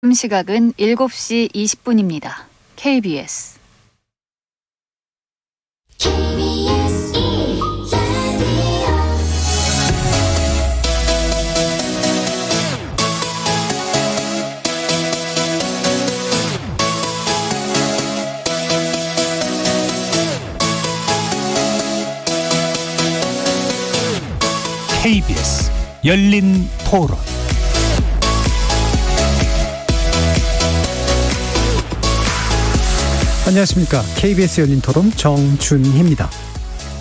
시각은 7시 20분입니다. KBS KBS 열린 토론. 안녕하십니까. KBS 열린 토론 정준희입니다.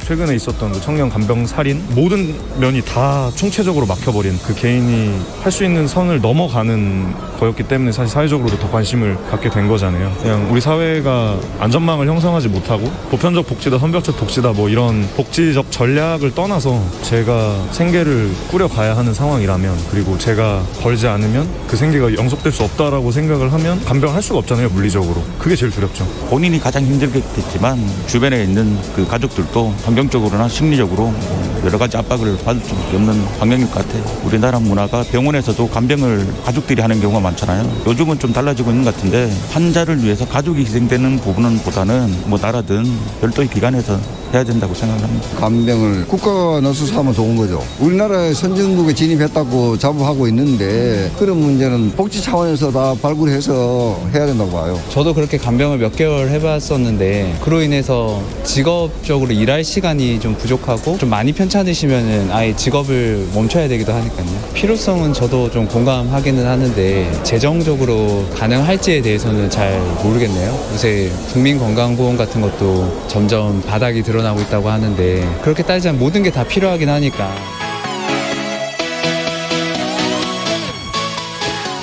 최근에 있었던 그 청년 간병 살인, 모든 면이 다 총체적으로 막혀버린, 그 개인이 할 수 있는 선을 넘어가는 거였기 때문에 사실 사회적으로도 더 관심을 갖게 된 거잖아요. 그냥 우리 사회가 안전망을 형성하지 못하고 보편적 복지다, 선별적 복지다, 뭐 이런 복지적 전략을 떠나서 제가 생계를 꾸려가야 하는 상황이라면, 그리고 제가 벌지 않으면 그 생계가 영속될 수 없다라고 생각을 하면 간병할 수가 없잖아요, 물리적으로. 그게 제일 두렵죠. 본인이 가장 힘들겠지만 주변에 있는 그 가족들도 환경적으로나 심리적으로 여러 가지 압박을 받을 수밖에 없는 환경일 것 같아요. 우리나라 문화가 병원에서도 간병을 가족들이 하는 경우가 많잖아요. 요즘은 좀 달라지고 있는 것 같은데, 환자를 위해서 가족이 희생되는 부분은 보다는 뭐 나라든 별도의 기관에서 해야 된다고 생각합니다. 간병을 국가가 나서서 하면 좋은 거죠. 우리나라의 선진국에 진입했다고 자부하고 있는데, 그런 문제는 복지 차원에서 다 발굴해서 해야 된다고 봐요. 저도 그렇게 간병을 몇 개월 해봤었는데, 그로 인해서 직업적으로 일할 시간이 좀 부족하고 좀 많이 편찮으시면은 아예 직업을 멈춰야 되기도 하니까요. 필요성은 저도 좀 공감하기는 하는데 재정적으로 가능할지에 대해서는 잘 모르겠네요. 요새 국민건강보험 같은 것도 점점 바닥이 드러나고 있다고 하는데, 그렇게 따지자면 모든 게 다 필요하긴 하니까.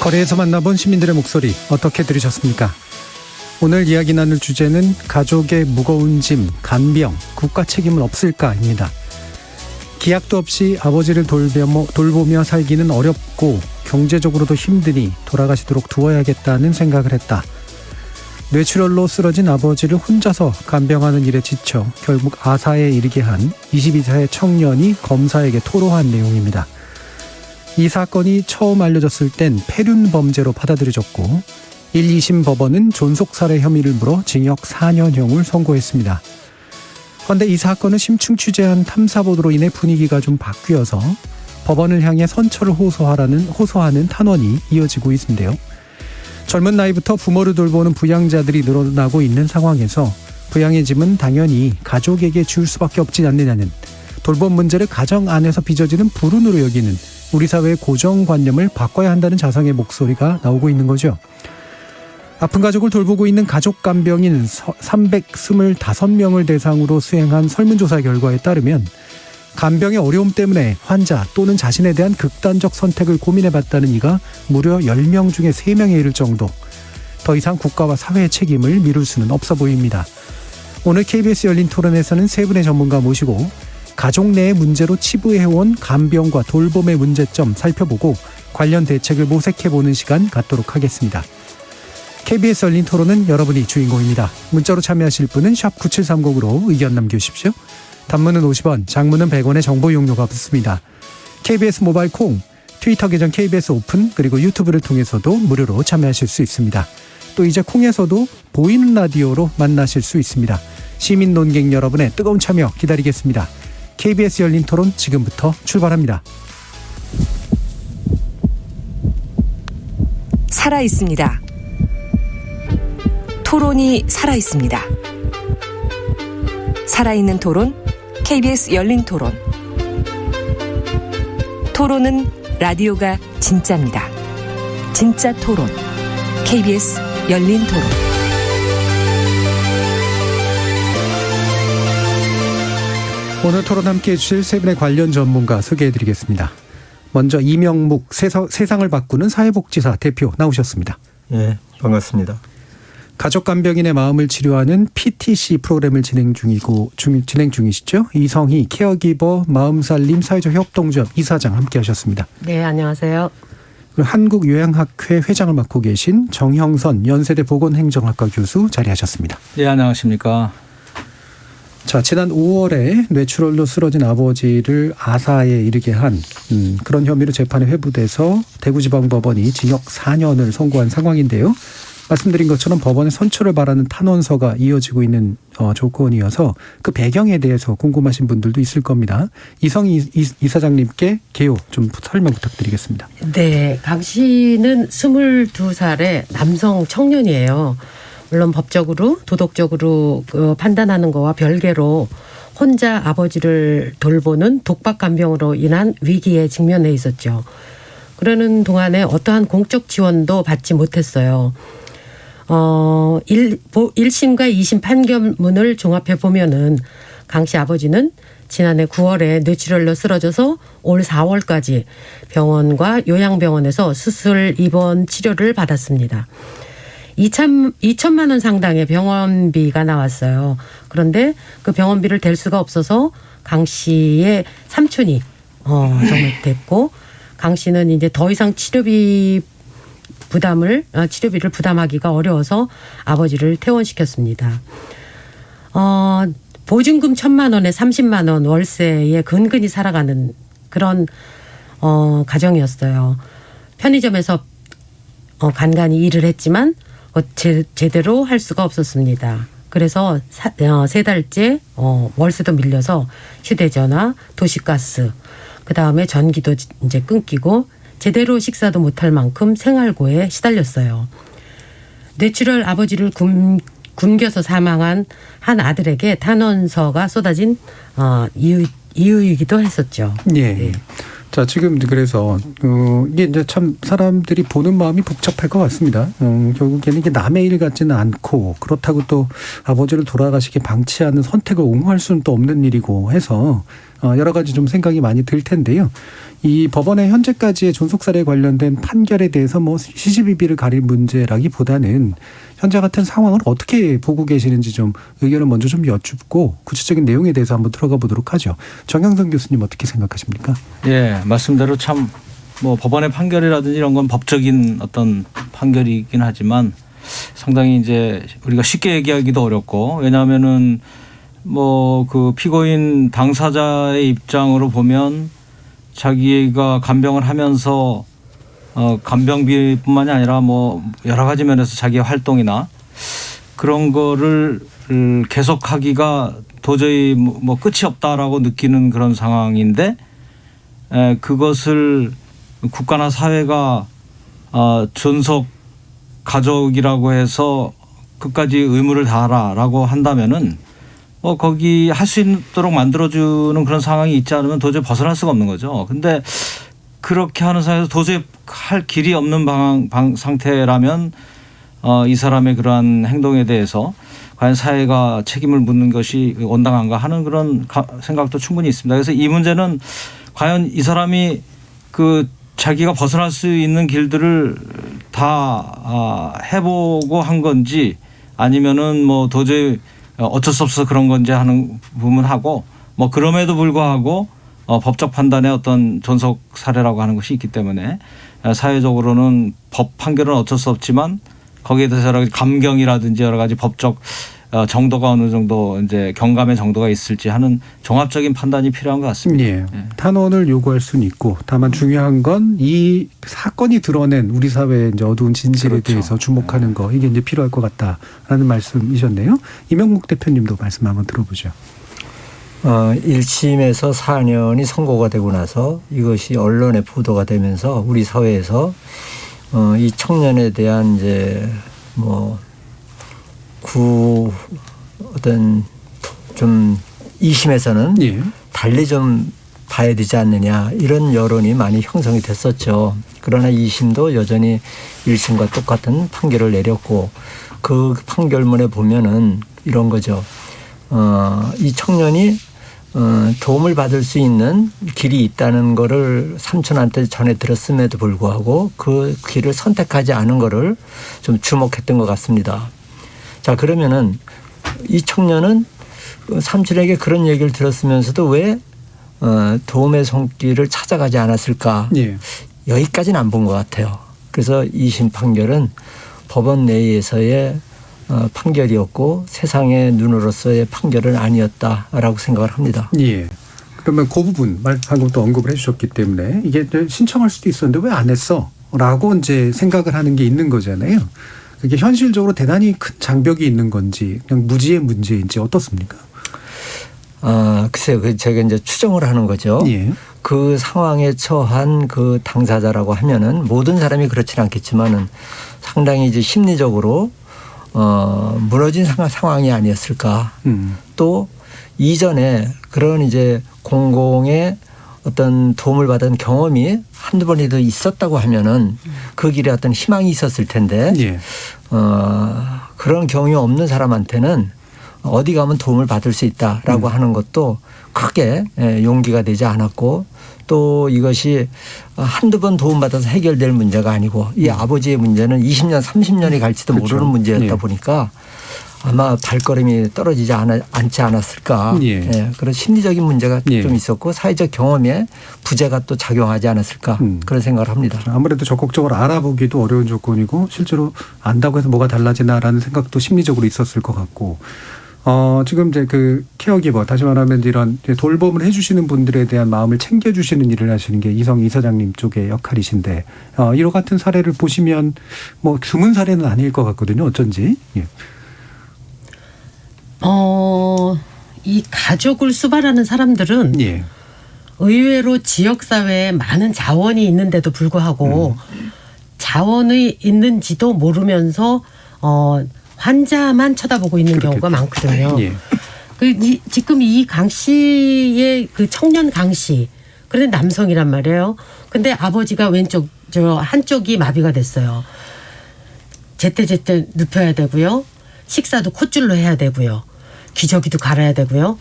거리에서 만나본 시민들의 목소리 어떻게 들으셨습니까? 오늘 이야기 나눌 주제는 가족의 무거운 짐, 간병, 국가 책임은 없을까입니다. 기약도 없이 아버지를 돌보며 살기는 어렵고 경제적으로도 힘드니 돌아가시도록 두어야겠다는 생각을 했다. 뇌출혈로 쓰러진 아버지를 혼자서 간병하는 일에 지쳐 결국 아사에 이르게 한 22세 청년이 검사에게 토로한 내용입니다. 이 사건이 처음 알려졌을 땐 폐륜 범죄로 받아들여졌고 1, 2심 법원은 존속살해 혐의를 물어 징역 4년형을 선고했습니다. 그런데 이 사건을 심층 취재한 탐사보도로 인해 분위기가 좀 바뀌어서 법원을 향해 선처를 호소하는 탄원이 이어지고 있는데요. 젊은 나이부터 부모를 돌보는 부양자들이 늘어나고 있는 상황에서 부양의 짐은 당연히 가족에게 줄 수밖에 없지 않느냐는, 돌봄 문제를 가정 안에서 빚어지는 불운으로 여기는 우리 사회의 고정관념을 바꿔야 한다는 자성의 목소리가 나오고 있는 거죠. 아픈 가족을 돌보고 있는 가족 간병인 325명을 대상으로 수행한 설문조사 결과에 따르면 간병의 어려움 때문에 환자 또는 자신에 대한 극단적 선택을 고민해봤다는 이가 무려 10명 중에 3명에 이를 정도. 더 이상 국가와 사회의 책임을 미룰 수는 없어 보입니다. 오늘 KBS 열린 토론에서는 세 분의 전문가 모시고 가족 내의 문제로 치부해온 간병과 돌봄의 문제점 살펴보고 관련 대책을 모색해보는 시간 갖도록 하겠습니다. KBS 열린 토론은 여러분이 주인공입니다. 문자로 참여하실 분은 샵 9730으로 의견 남겨주십시오. 단문은 50원, 장문은 100원의 정보 용료가 붙습니다. KBS 모바일 콩, 트위터 계정 KBS 오픈, 그리고 유튜브를 통해서도 무료로 참여하실 수 있습니다. 또 이제 콩에서도 보이는 라디오로 만나실 수 있습니다. 시민 논객 여러분의 뜨거운 참여 기다리겠습니다. KBS 열린 토론 지금부터 출발합니다. 살아있습니다. 토론이 살아있습니다. 살아있는 토론, KBS 열린 토론. 토론은 라디오가 진짜입니다. 진짜 토론, KBS 열린 토론. 오늘 토론 함께해 주실 세 분의 관련 전문가 소개해드리겠습니다. 먼저 이명묵 세상을 바꾸는 사회복지사 대표 나오셨습니다. 예, 반갑습니다. 가족간병인의 마음을 치료하는 PTC 프로그램을 진행 중이시죠. 이성희 케어기버 마음살림 사회적 협동조합 이사장 함께하셨습니다. 네, 안녕하세요. 한국요양학회 회장을 맡고 계신 정형선 연세대 보건행정학과 교수 자리하셨습니다. 네, 안녕하십니까. 자, 지난 5월에 뇌출혈로 쓰러진 아버지를 아사에 이르게 한 그런 혐의로 재판에 회부돼서 대구지방법원이 징역 4년을 선고한 상황인데요. 말씀드린 것처럼 법원의 선처를 바라는 탄원서가 이어지고 있는 조건이어서 그 배경에 대해서 궁금하신 분들도 있을 겁니다. 이성희 이사장님께 개요 좀 설명 부탁드리겠습니다. 네, 강 씨는 22살의 남성 청년이에요. 물론 법적으로 도덕적으로 판단하는 거와 별개로 혼자 아버지를 돌보는 독박간병으로 인한 위기에 직면해 있었죠. 그러는 동안에 어떠한 공적 지원도 받지 못했어요. 1심과 2심 판결문을 종합해 보면은 강 씨 아버지는 지난해 9월에 뇌출혈로 쓰러져서 올 4월까지 병원과 요양병원에서 수술 입원 치료를 받았습니다. 2천만 원 상당의 병원비가 나왔어요. 그런데 그 병원비를 댈 수가 없어서 강 씨의 삼촌이 잘못됐고 강 씨는 이제 더 이상 치료비를 부담하기가 어려워서 아버지를 퇴원시켰습니다. 보증금 1,000만 원에 30만 원 월세에 근근히 살아가는 그런 가정이었어요. 편의점에서 간간히 일을 했지만 제대로 할 수가 없었습니다. 그래서 3달째 월세도 밀려서 휴대전화, 도시가스, 그다음에 전기도 이제 끊기고 제대로 식사도 못할 만큼 생활고에 시달렸어요. 뇌출혈 아버지를 굶겨서 사망한 한 아들에게 탄원서가 쏟아진 이유이기도 했었죠. 예. 네. 자, 지금 그래서 이게 이제 참 사람들이 보는 마음이 복잡할 것 같습니다. 결국에는 이게 남의 일 같지는 않고 그렇다고 또 아버지를 돌아가시게 방치하는 선택을 옹호할 수는 또 없는 일이고 해서 여러 가지 좀 생각이 많이 들 텐데요. 이 법원의 현재까지의 존속사례에 관련된 판결에 대해서 뭐 시시비비를 가릴 문제라기보다는 현재 같은 상황을 어떻게 보고 계시는지 좀 의견을 먼저 좀 여쭙고 구체적인 내용에 대해서 한번 들어가 보도록 하죠. 정영선 교수님 어떻게 생각하십니까? 예, 말씀대로 참 뭐 법원의 판결이라든지 이런 건 법적인 어떤 판결이긴 하지만 상당히 이제 우리가 쉽게 얘기하기도 어렵고 왜냐하면은 뭐 그 피고인 당사자의 입장으로 보면 자기가 간병을 하면서 간병비뿐만이 아니라 뭐 여러 가지 면에서 자기의 활동이나 그런 거를 계속하기가 도저히 뭐 끝이 없다라고 느끼는 그런 상황인데 그것을 국가나 사회가 존속 가족이라고 해서 끝까지 의무를 다하라라고 한다면은 거기 할 수 있도록 만들어주는 그런 상황이 있지 않으면 도저히 벗어날 수가 없는 거죠. 근데 그렇게 하는 상황에서 도저히 할 길이 없는 상태라면 이 사람의 그러한 행동에 대해서 과연 사회가 책임을 묻는 것이 온당한가 하는 그런 생각도 충분히 있습니다. 그래서 이 문제는 과연 이 사람이 그 자기가 벗어날 수 있는 길들을 다 해보고 한 건지 아니면은 뭐 도저히 어쩔 수 없어서 그런 건지 하는 부분하고 뭐 그럼에도 불구하고 법적 판단의 어떤 존속 사례라고 하는 것이 있기 때문에 사회적으로는 법 판결은 어쩔 수 없지만 거기에 대해서 여러 가지 감경이라든지 여러 가지 법적 정도가 어느 정도 이제 경감의 정도가 있을지 하는 종합적인 판단이 필요한 것 같습니다. 예. 탄원을 요구할 수는 있고 다만 중요한 건 이 사건이 드러낸 우리 사회의 이제 어두운 진실에 그렇죠. 대해서 주목하는 거 이게 이제 필요할 것 같다라는 말씀이셨네요. 이명묵 대표님도 말씀 한번 들어보죠. 1심에서 4년이 선고가 되고 나서 이것이 언론에 보도가 되면서 우리 사회에서 이 청년에 대한 이제 뭐 어떤 좀 2심에서는 예. 달리 좀 봐야 되지 않느냐 이런 여론이 많이 형성이 됐었죠. 그러나 2심도 여전히 1심과 똑같은 판결을 내렸고 그 판결문에 보면은 이런 거죠. 이 청년이 도움을 받을 수 있는 길이 있다는 거를 삼촌한테 전해 들었음에도 불구하고 그 길을 선택하지 않은 거를 좀 주목했던 것 같습니다. 자, 그러면은 이 청년은 삼촌에게 그런 얘기를 들었으면서도 왜 도움의 손길을 찾아가지 않았을까? 예. 여기까지는 안 본 것 같아요. 그래서 2심 판결은 법원 내에서의 판결이었고 세상의 눈으로서의 판결은 아니었다라고 생각을 합니다. 예. 그러면 그 부분 방금 또 언급을 해주셨기 때문에 이게 신청할 수도 있었는데 왜 안 했어? 라고 이제 생각을 하는 게 있는 거잖아요. 그게 현실적으로 대단히 큰 장벽이 있는 건지 그냥 무지의 문제인지 어떻습니까? 글쎄요. 제가 이제 추정을 하는 거죠. 예. 그 상황에 처한 그 당사자라고 하면은 모든 사람이 그렇지는 않겠지만은 상당히 이제 심리적으로 무너진 상황이 아니었을까. 또 이전에 그런 이제 공공의 어떤 도움을 받은 경험이 한두 번이라도 있었다고 하면은 그 길에 어떤 희망이 있었을 텐데 예. 그런 경험이 없는 사람한테는 어디 가면 도움을 받을 수 있다라고 하는 것도 크게 용기가 되지 않았고 또 이것이 한두 번 도움받아서 해결될 문제가 아니고 이 아버지의 문제는 20년 30년이 갈지도 그렇죠. 모르는 문제였다 예. 보니까 아마 발걸음이 떨어지지 않지 않았을까. 예. 예. 그런 심리적인 문제가 예. 좀 있었고 사회적 경험에 부재가 또 작용하지 않았을까 그런 생각을 합니다. 아무래도 적극적으로 알아보기도 어려운 조건이고 실제로 안다고 해서 뭐가 달라지나라는 생각도 심리적으로 있었을 것 같고 지금 이제 그 케어기버 다시 말하면 이런 돌봄을 해주시는 분들에 대한 마음을 챙겨주시는 일을 하시는 게 이성희 이사장님 쪽의 역할이신데 이와 같은 사례를 보시면 뭐 드문 사례는 아닐 것 같거든요. 어쩐지. 예. 이 가족을 수발하는 사람들은 예. 의외로 지역사회에 많은 자원이 있는데도 불구하고 자원이 있는지도 모르면서 환자만 쳐다보고 있는 그렇겠죠. 경우가 많거든요. 예. 지금 이 강 씨의 그 청년 강 씨, 그런데 남성이란 말이에요. 근데 아버지가 왼쪽 한쪽이 마비가 됐어요. 제때제때 눕혀야 되고요. 식사도 콧줄로 해야 되고요. 기저귀도 갈아야 되고요.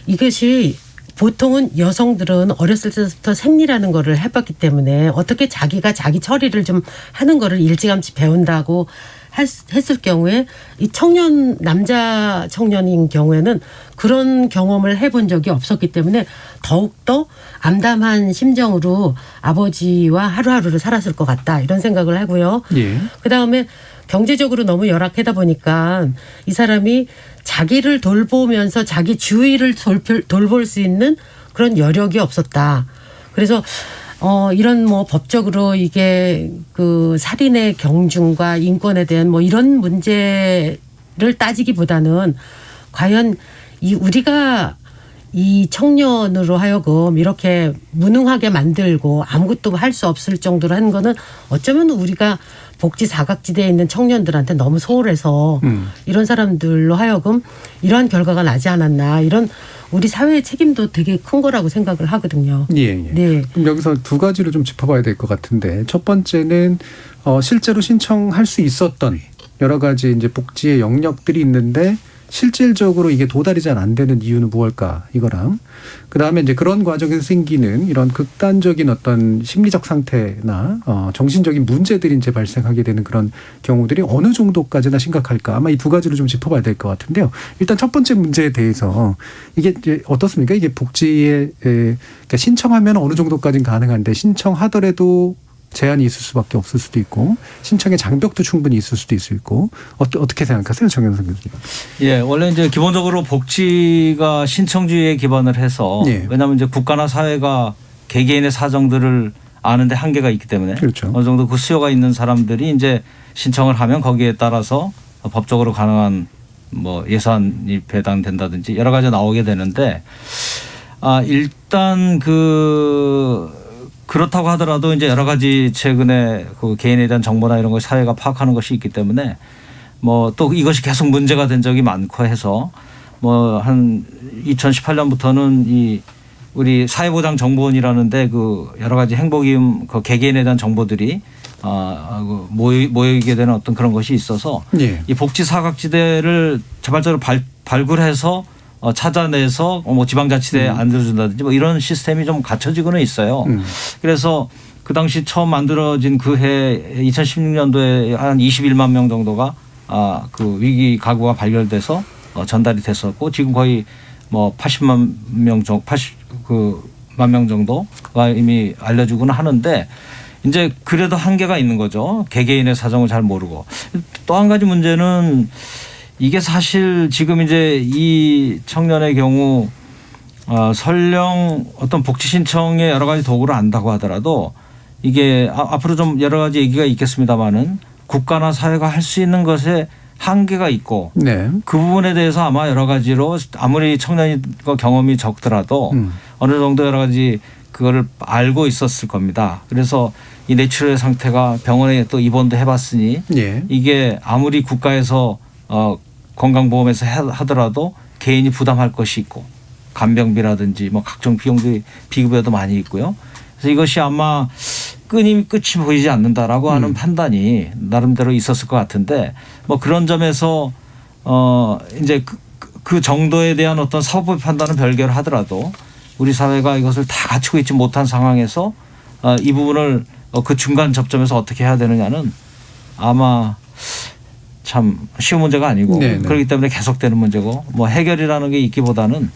이것이 보통은 여성들은 어렸을 때부터 생리라는 거를 해봤기 때문에 어떻게 자기가 자기 처리를 좀 하는 거를 일찌감치 배운다고 했을 경우에 이 남자 청년인 경우에는 그런 경험을 해본 적이 없었기 때문에 더욱더 암담한 심정으로 아버지와 하루하루를 살았을 것 같다 이런 생각을 하고요. 예. 그다음에 경제적으로 너무 열악하다 보니까 이 사람이 자기를 돌보면서 자기 주위를 돌볼 수 있는 그런 여력이 없었다. 그래서 이런 뭐 법적으로 이게 그 살인의 경중과 인권에 대한 뭐 이런 문제를 따지기보다는 과연 우리가 이 청년으로 하여금 이렇게 무능하게 만들고 아무것도 할 수 없을 정도로 하는 거는 어쩌면 우리가 복지 사각지대에 있는 청년들한테 너무 소홀해서 이런 사람들로 하여금 이러한 결과가 나지 않았나 이런 우리 사회의 책임도 되게 큰 거라고 생각을 하거든요. 예. 네. 그럼 여기서 두 가지를 좀 짚어봐야 될 것 같은데 첫 번째는 실제로 신청할 수 있었던 여러 가지 이제 복지의 영역들이 있는데 실질적으로 이게 도달이 잘 안 되는 이유는 무엇일까 이거랑 그다음에 이제 그런 과정에서 생기는 이런 극단적인 어떤 심리적 상태나 정신적인 문제들이 이제 발생하게 되는 그런 경우들이 어느 정도까지나 심각할까 아마 이 두 가지를 좀 짚어봐야 될 것 같은데요. 일단 첫 번째 문제에 대해서 이게 이제 어떻습니까? 이게 복지에 그러니까 신청하면 어느 정도까지는 가능한데 신청하더라도 제한이 있을 수밖에 없을 수도 있고 신청의 장벽도 충분히 있을 수도 있고 어떻게 생각하세요, 정현석 교수님? 예, 원래 이제 기본적으로 복지가 신청주의에 기반을 해서 예. 왜냐하면 이제 국가나 사회가 개개인의 사정들을 아는데 한계가 있기 때문에 그렇죠. 어느 정도 그 수요가 있는 사람들이 이제 신청을 하면 거기에 따라서 법적으로 가능한 뭐 예산이 배당된다든지 여러 가지 나오게 되는데 일단 그렇다고 하더라도 이제 여러 가지 최근에 그 개인에 대한 정보나 이런 걸 사회가 파악하는 것이 있기 때문에 뭐 또 이것이 계속 문제가 된 적이 많고 해서 뭐 한 2018년부터는 이 우리 사회보장정보원이라는데 그 여러 가지 행복이음 그 개개인에 대한 정보들이 모이게 되는 어떤 그런 것이 있어서 예. 이 복지 사각지대를 자발적으로 발굴해서 찾아내서 뭐 지방자치대에 안들어준다든지 뭐 이런 시스템이 좀 갖춰지고는 있어요. 그래서 그 당시 처음 만들어진 그 해 2016년도에 한 21만 명 정도가 그 위기 가구가 발견돼서 전달이 됐었고 지금 거의 뭐 80만 명 정도, 80만 명 정도가 이미 알려주고는 하는데 이제 그래도 한계가 있는 거죠. 개개인의 사정을 잘 모르고. 또 한 가지 문제는 이게 사실 지금 이제 이 청년의 경우 설령 어떤 복지 신청의 여러 가지 도구를 안다고 하더라도 이게 앞으로 좀 여러 가지 얘기가 있겠습니다만은 국가나 사회가 할 수 있는 것에 한계가 있고 네. 그 부분에 대해서 아마 여러 가지로 아무리 청년과 경험이 적더라도 어느 정도 여러 가지 그거를 알고 있었을 겁니다. 그래서 이 뇌출혈 상태가 병원에 또 입원도 해봤으니 예. 이게 아무리 국가에서 건강보험에서 하더라도 개인이 부담할 것이 있고 간병비라든지 뭐 각종 비용들이 비급여도 많이 있고요. 그래서 이것이 아마 끝이 보이지 않는다라고 하는 판단이 나름대로 있었을 것 같은데 뭐 그런 점에서 이제 그 정도에 대한 어떤 사법의 판단은 별개로 하더라도 우리 사회가 이것을 다 갖추고 있지 못한 상황에서 이 부분을 그 중간 접점에서 어떻게 해야 되느냐는 아마 참 쉬운 문제가 아니고 네네. 그렇기 때문에 계속되는 문제고 뭐 해결이라는 게 있기보다는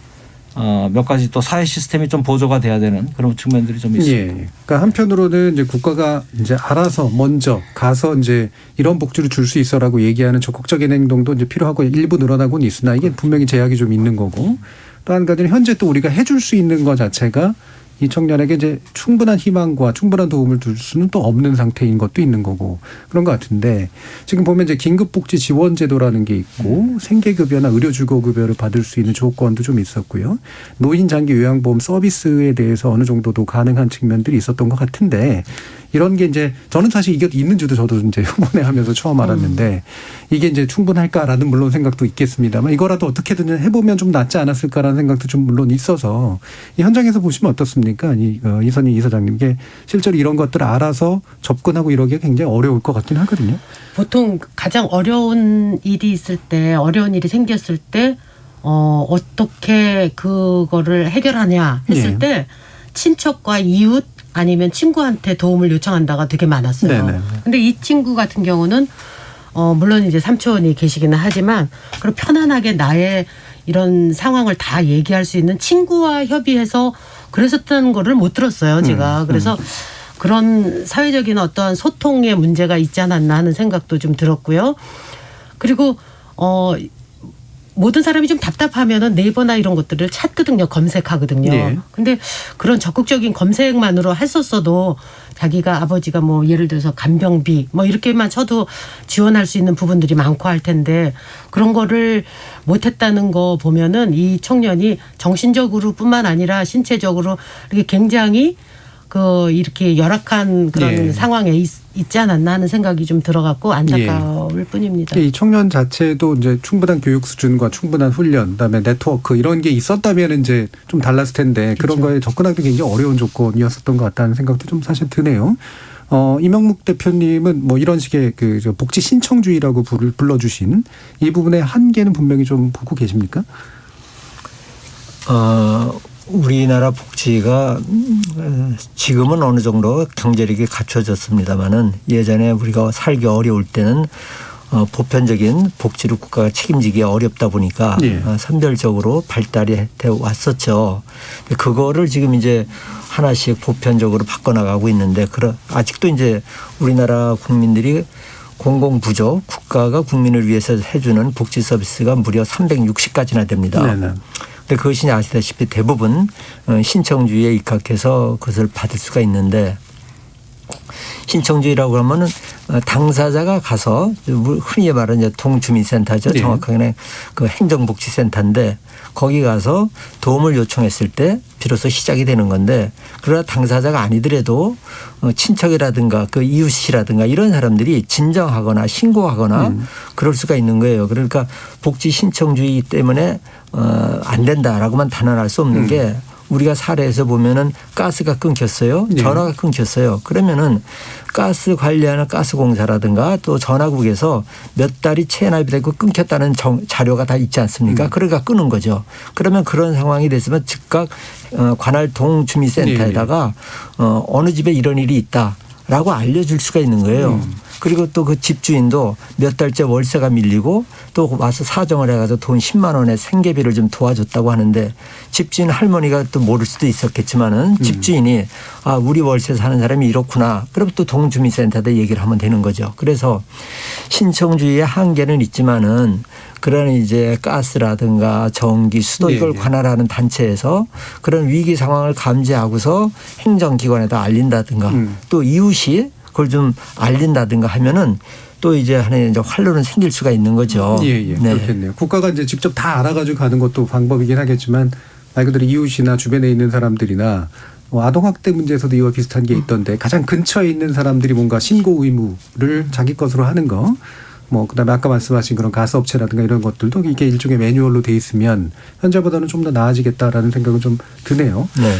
몇 가지 또 사회 시스템이 좀 보조가 돼야 되는 그런 측면들이 좀 있습니다. 예. 그러니까 한편으로는 이제 국가가 이제 알아서 먼저 가서 이제 이런 복지를 줄 수 있어라고 얘기하는 적극적인 행동도 이제 필요하고 일부 늘어나고는 있으나 이게 분명히 제약이 좀 있는 거고 또 한 가지는 현재 또 우리가 해줄 수 있는 것 자체가 이 청년에게 이제 충분한 희망과 충분한 도움을 줄 수는 또 없는 상태인 것도 있는 거고 그런 것 같은데 지금 보면 이제 긴급복지 지원제도라는 게 있고 생계급여나 의료주거급여를 받을 수 있는 조건도 좀 있었고요. 노인 장기 요양보험 서비스에 대해서 어느 정도도 가능한 측면들이 있었던 것 같은데 이런 게 이제 저는 사실 이게 있는지도 저도 이제 후보내 하면서 처음 알았는데 이게 이제 충분할까라는 물론 생각도 있겠습니다만 이거라도 어떻게든 해보면 좀 낫지 않았을까라는 생각도 좀 물론 있어서 이 현장에서 보시면 어떻습니까? 이선희 이사장님 이게 실제로 이런 것들을 알아서 접근하고 이러기가 굉장히 어려울 것 같긴 하거든요. 보통 가장 어려운 일이 있을 때 어려운 일이 생겼을 때 어떻게 그거를 해결하냐 했을 예. 때 친척과 이웃 아니면 친구한테 도움을 요청한다가 되게 많았어요. 네네. 근데 이 친구 같은 경우는 물론 이제 삼촌이 계시기는 하지만 그리고 편안하게 나의 이런 상황을 다 얘기할 수 있는 친구와 협의해서 그랬었다는 거를 못 들었어요. 제가. 그래서 그런 사회적인 어떠한 소통의 문제가 있지 않았나 하는 생각도 좀 들었고요. 그리고 모든 사람이 좀 답답하면은 네이버나 이런 것들을 찾거든요. 검색하거든요. 네. 근데 그런 적극적인 검색만으로 했었어도 자기가 아버지가 뭐 예를 들어서 간병비 뭐 이렇게만 쳐도 지원할 수 있는 부분들이 많고 할 텐데 그런 거를 못했다는 거 보면은 이 청년이 정신적으로 뿐만 아니라 신체적으로 이렇게 굉장히 이렇게 열악한 그런 네. 상황에 있지 않았나 하는 생각이 좀 들어갔고 안타까울 뿐입니다. 이 청년 자체도 이제 충분한 교육 수준과 충분한 훈련, 그다음에 네트워크 이런 게 있었다면 이제 좀 달랐을 텐데 그런 거에 접근하기 굉장히 어려운 조건이었었던 것 같다는 생각도 좀 사실 드네요. 이명묵 대표님은 뭐 이런 식의 저 복지 신청주의라고 불러주신 이 부분의 한계는 분명히 좀 보고 계십니까? 우리나라 복지가 지금은 어느 정도 경제력이 갖춰졌습니다마는 예전에 우리가 살기 어려울 때는 보편적인 복지를 국가가 책임지기 어렵다 보니까 예. 선별적으로 발달이 돼 왔었죠. 그거를 지금 이제 하나씩 보편적으로 바꿔나가고 있는데 아직도 이제 우리나라 국민들이 공공부조 국가가 국민을 위해서 해주는 복지 서비스가 무려 360가지나 됩니다. 네네. 근데 그것이 아시다시피 대부분 신청주의에 입각해서 그것을 받을 수가 있는데 신청주의라고 하면은 당사자가 가서 흔히 말하는 이제 동주민센터죠. 네. 정확하게는 그 행정복지센터인데 거기 가서 도움을 요청했을 때 비로소 시작이 되는 건데 그러나 당사자가 아니더라도 친척이라든가 그 이웃이라든가 이런 사람들이 진정하거나 신고하거나 그럴 수가 있는 거예요. 그러니까 복지 신청주의 때문에 안 된다라고만 단언할 수 없는 게 우리가 사례에서 보면은 가스가 끊겼어요. 네. 전화가 끊겼어요. 그러면은 가스 관리하는 가스공사라든가 또 전화국에서 몇 달이 체납이 되고 끊겼다는 자료가 다 있지 않습니까? 그러니까 끄는 거죠. 그러면 그런 상황이 됐으면 즉각 관할 동주민센터에다가 어느 집에 이런 일이 있다. 라고 알려줄 수가 있는 거예요. 그리고 또 그 집주인도 몇 달째 월세가 밀리고 또 와서 사정을 해가지고 돈 10만 원의 생계비를 좀 도와줬다고 하는데 집주인 할머니가 또 모를 수도 있었겠지만은 집주인이 아, 우리 월세 사는 사람이 이렇구나. 그럼 또 동주민센터에 얘기를 하면 되는 거죠. 그래서 신청주의의 한계는 있지만은 그런 이제 가스라든가 전기, 수도 이걸 관할하는 단체에서 그런 위기 상황을 감지하고서 행정기관에다 알린다든가 또 이웃이 그걸 좀 알린다든가 하면은 또 이제 하나의 이제 활로는 생길 수가 있는 거죠. 예, 예. 네. 그렇겠네요. 국가가 이제 직접 다 알아가지고 가는 것도 방법이긴 하겠지만 말 그대로 이웃이나 주변에 있는 사람들이나 아동학대 문제에서도 이와 비슷한 게 있던데 가장 근처에 있는 사람들이 뭔가 신고 의무를 자기 것으로 하는 거 그다음에 아까 말씀하신 그런 가스업체라든가 이런 것들도 이게 일종의 매뉴얼로 돼 있으면 현재보다는 좀 더 나아지겠다라는 생각은 좀 드네요. 네.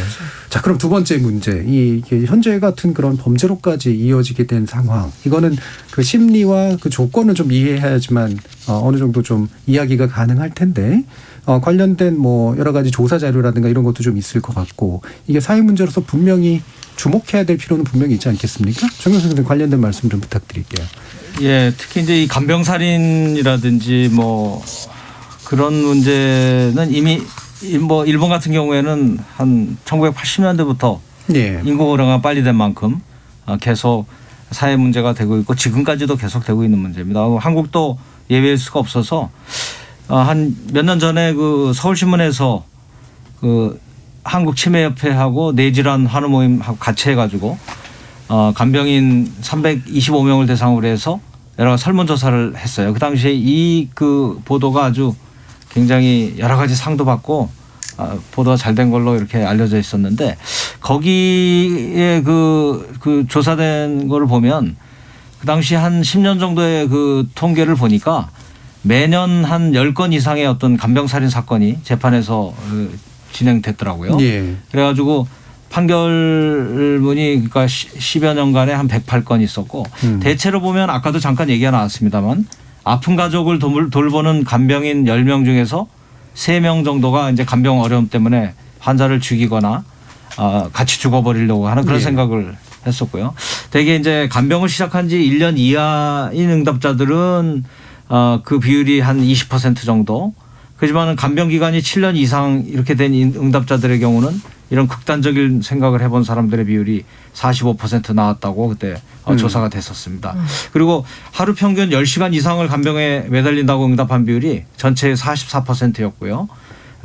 자, 그럼 두 번째 문제. 이게 현재 같은 그런 범죄로까지 이어지게 된 상황. 이거는 그 심리와 그 조건을 좀 이해해야지만 어느 정도 좀 이야기가 가능할 텐데 관련된 여러 가지 조사 자료라든가 이런 것도 좀 있을 것 같고 이게 사회 문제로서 분명히 주목해야 될 필요는 분명히 있지 않겠습니까? 정경 선생님 관련된 말씀 좀 부탁드릴게요. 예, 특히 이제 이 간병살인이라든지 그런 문제는 이미 일본 같은 경우에는 한 1980년대부터 인구 고령화가 빨리 된 만큼 계속 사회 문제가 되고 있고 지금까지도 계속 되고 있는 문제입니다. 한국도 예외일 수가 없어서 한 몇 년 전에 그 서울신문에서 그 한국치매협회하고 뇌질환 환우 모임하고 같이 해가지고 간병인 325명을 대상으로 해서 여러 가지 설문조사를 했어요. 그 당시에 그 보도가 아주 굉장히 여러 가지 상도 받고 보도가 잘 된 걸로 이렇게 알려져 있었는데 거기에 그 조사된 거를 보면 그 당시 한 10년 정도의 그 통계를 보니까 매년 한 10건 이상의 어떤 간병살인 사건이 재판에서 진행됐더라고요. 예. 그래가지고 판결문이 그러니까 10여 년간에 한 108건 있었고 대체로 보면 아까도 잠깐 얘기가 나왔습니다만 아픈 가족을 돌보는 간병인 10명 중에서 3명 정도가 이제 간병 어려움 때문에 환자를 죽이거나 같이 죽어버리려고 하는 그런 생각을 했었고요. 대개 이제 간병을 시작한 지 1년 이하인 응답자들은 그 비율이 한 20% 정도. 그렇지만 간병 기간이 7년 이상 이렇게 된 응답자들의 경우는 이런 극단적인 생각을 해본 사람들의 비율이 45% 나왔다고 그때 조사가 됐었습니다. 그리고 하루 평균 10시간 이상을 간병에 매달린다고 응답한 비율이 전체의 44%였고요.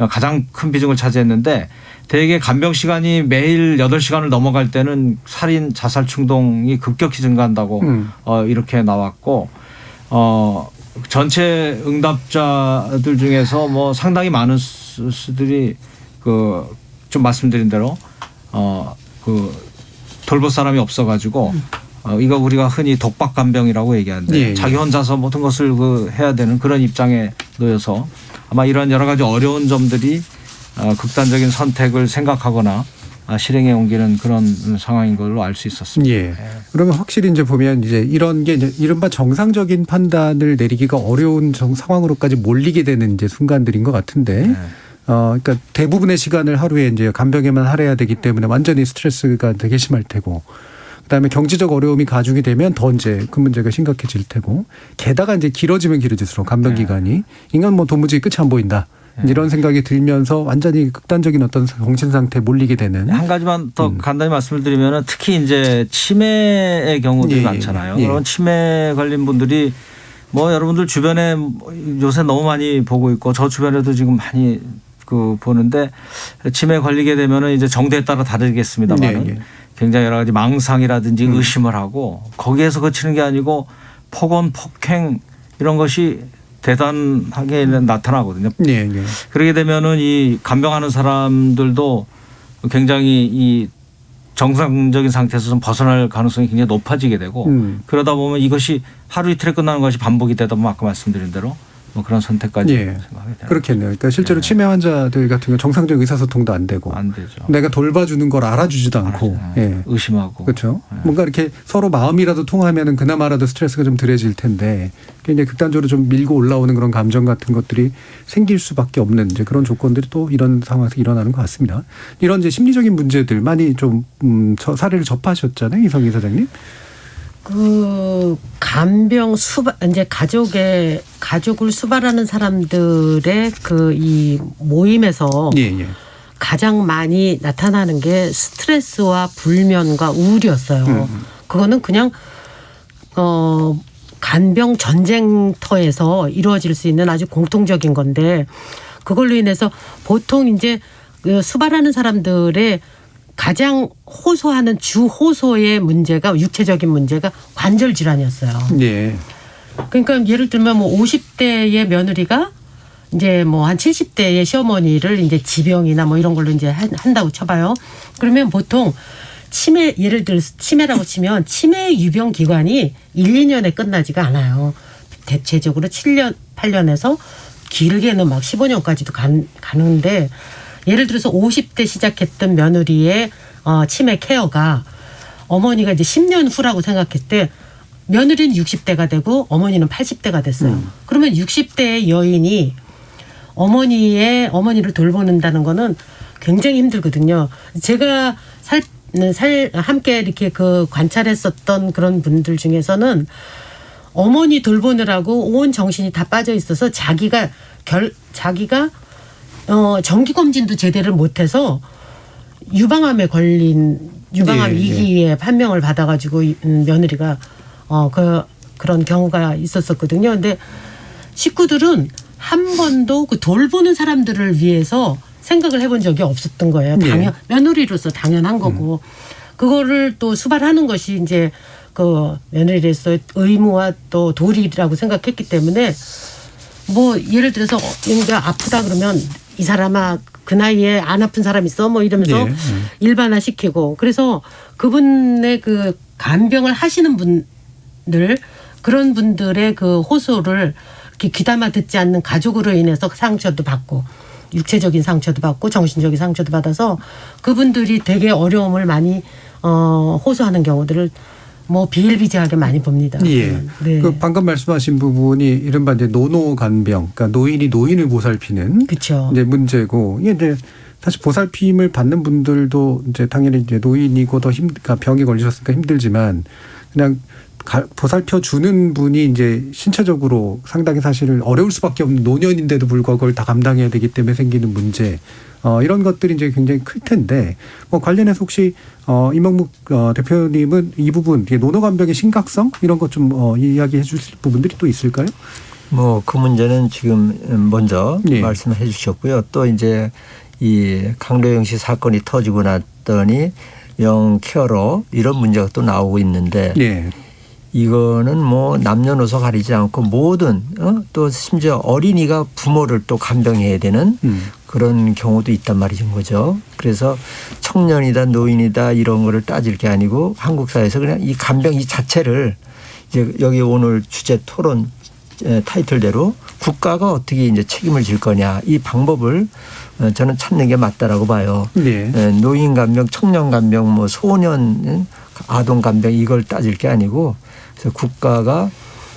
가장 큰 비중을 차지했는데 대개 간병 시간이 매일 8시간을 넘어갈 때는 살인, 자살 충동이 급격히 증가한다고 이렇게 나왔고 전체 응답자들 중에서 상당히 많은 수들이 좀 말씀드린 대로 돌볼 사람이 없어가지고 이거 우리가 흔히 독박 간병이라고 얘기하는데 자기 혼자서 모든 것을 해야 되는 그런 입장에 놓여서 아마 이런 여러 가지 어려운 점들이 극단적인 선택을 생각하거나 실행에 옮기는 그런 상황인 걸로 알 수 있었습니다. 예. 그러면 확실히 이제 보면 이제 이런 게 이제 이른바 정상적인 판단을 내리기가 어려운 상황으로까지 몰리게 되는 이제 순간들인 것 같은데. 그러니까 대부분의 시간을 하루에 이제 간병에만 할애해야 되기 때문에 완전히 스트레스가 되게 심할 테고, 그다음에 경제적 어려움이 가중이 되면 더 이제 그 문제가 심각해질 테고, 게다가 이제 길어지면 길어질수록 간병 기간이 이건 도무지 끝이 안 보인다. 이런 생각이 들면서 완전히 극단적인 어떤 정신 상태에 몰리게 되는. 한 가지만 더 간단히 말씀을 드리면 특히 이제 치매의 경우들이 많잖아요. 그런 치매 걸린 분들이 여러분들 주변에 요새 너무 많이 보고 있고 저 주변에도 지금 많이 보는데 치매 걸리게 되면은 이제 정도에 따라 다르겠습니다만 굉장히 여러 가지 망상이라든지 의심을 하고 거기에서 그치는 게 아니고 폭언, 폭행 이런 것이 대단하게 나타나거든요. 그러게 되면은 이 간병하는 사람들도 굉장히 이 정상적인 상태에서 좀 벗어날 가능성이 굉장히 높아지게 되고 그러다 보면 이것이 하루 이틀에 끝나는 것이 반복이 되다 보면 아까 말씀드린 대로 뭐 그런 선택까지 예. 생각하게 되는 그렇겠네요. 그러니까 실제로 치매 환자들 같은 경우 정상적인 의사소통도 안 되고 안 되죠. 내가 돌봐주는 걸 알아주지도 않고 예. 의심하고 그렇죠. 예. 뭔가 이렇게 서로 마음이라도 통하면은 그나마라도 스트레스가 좀 덜해질 텐데 굉장히 극단적으로 좀 밀고 올라오는 그런 감정 같은 것들이 생길 수밖에 없는 이제 그런 조건들이 또 이런 상황에서 일어나는 것 같습니다. 이런 이제 심리적인 문제들 많이 좀 사례를 접하셨잖아요, 이성희 사장님. 그 간병 수발 이제 가족을 수발하는 사람들의 그 이 모임에서 예. 가장 많이 나타나는 게 스트레스와 불면과 우울이었어요. 그거는 그냥 간병 전쟁터에서 이루어질 수 있는 아주 공통적인 건데 그걸로 인해서 보통 이제 그 수발하는 사람들의 가장 호소하는 주 호소의 문제가 육체적인 문제가 관절 질환이었어요. 예. 그러니까 예를 들면 뭐 50대의 며느리가 이제 뭐 한 70대의 시어머니를 이제 지병이나 뭐 이런 걸로 이제 한다고 쳐봐요. 그러면 보통 치매 예를 들어서 치매라고 치면 치매 유병 기간이 1, 2년에 끝나지가 않아요. 대체적으로 7년, 8년에서 길게는 막 15년까지도 가는데 예를 들어서 50대 시작했던 며느리의 치매 케어가 어머니가 이제 10년 후라고 생각했을 때 며느리는 60대가 되고 어머니는 80대가 됐어요. 그러면 60대의 여인이 어머니를 돌보는다는 거는 굉장히 힘들거든요. 제가 함께 이렇게 그 관찰했었던 그런 분들 중에서는 어머니 돌보느라고 온 정신이 다 빠져 있어서 자기가 정기 검진도 제대로 못해서 유방암에 걸린 유방암 2기에 판명을 받아가지고 며느리가 그런 경우가 있었었거든요. 근데 식구들은 한 번도 그 돌보는 사람들을 위해서 생각을 해본 적이 없었던 거예요. 며느리로서 당연한 거고 그거를 또 수발하는 것이 이제 그 며느리로서 의무와 또 도리라고 생각했기 때문에 뭐 예를 들어서 뭔가 아프다 그러면 이 사람아 그 나이에 안 아픈 사람 있어 뭐 이러면서 일반화시키고 그래서 그분의 그 간병을 하시는 분들 그런 분들의 그 호소를 이렇게 귀담아 듣지 않는 가족으로 인해서 상처도 받고 육체적인 상처도 받고 정신적인 상처도 받아서 그분들이 되게 어려움을 많이 호소하는 경우들을 뭐 비일비재하게 많이 봅니다. 예. 네. 그 방금 말씀하신 부분이 이른바 이제 노노간병, 그러니까 노인이 노인을 보살피는 그쵸. 이제 문제고 이게 이제 사실 보살핌을 받는 분들도 이제 당연히 이제 노인이고 더 그러니까 병이 걸리셨으니까 힘들지만 그냥 보살펴 주는 분이 이제 신체적으로 상당히 사실 어려울 수밖에 없는 노년인데도 불구하고 그걸 다 감당해야 되기 때문에 생기는 문제. 이런 것들이 이제 굉장히 클 텐데, 관련해서 혹시, 이명묵 대표님은 이 부분, 노노간병의 심각성? 이런 것 좀, 이야기해 주실 부분들이 또 있을까요? 그 문제는 지금 먼저 말씀해 주셨고요. 또 이제 이 강도영 씨 사건이 터지고 났더니 영케어로 이런 문제가 또 나오고 있는데, 이거는 뭐 남녀노소 가리지 않고 모든 또 심지어 어린이가 부모를 또 간병해야 되는 그런 경우도 있단 말이죠. 거죠. 그래서 청년이다 노인이다 이런 거를 따질 게 아니고 한국 사회에서 그냥 이 간병 이 자체를 이제 여기 오늘 주제 토론 타이틀대로 국가가 어떻게 이제 책임을 질 거냐 이 방법을 저는 찾는 게 맞다라고 봐요. 노인 간병, 청년 간병, 뭐 소년 아동 간병 이걸 따질 게 아니고 그래서 국가가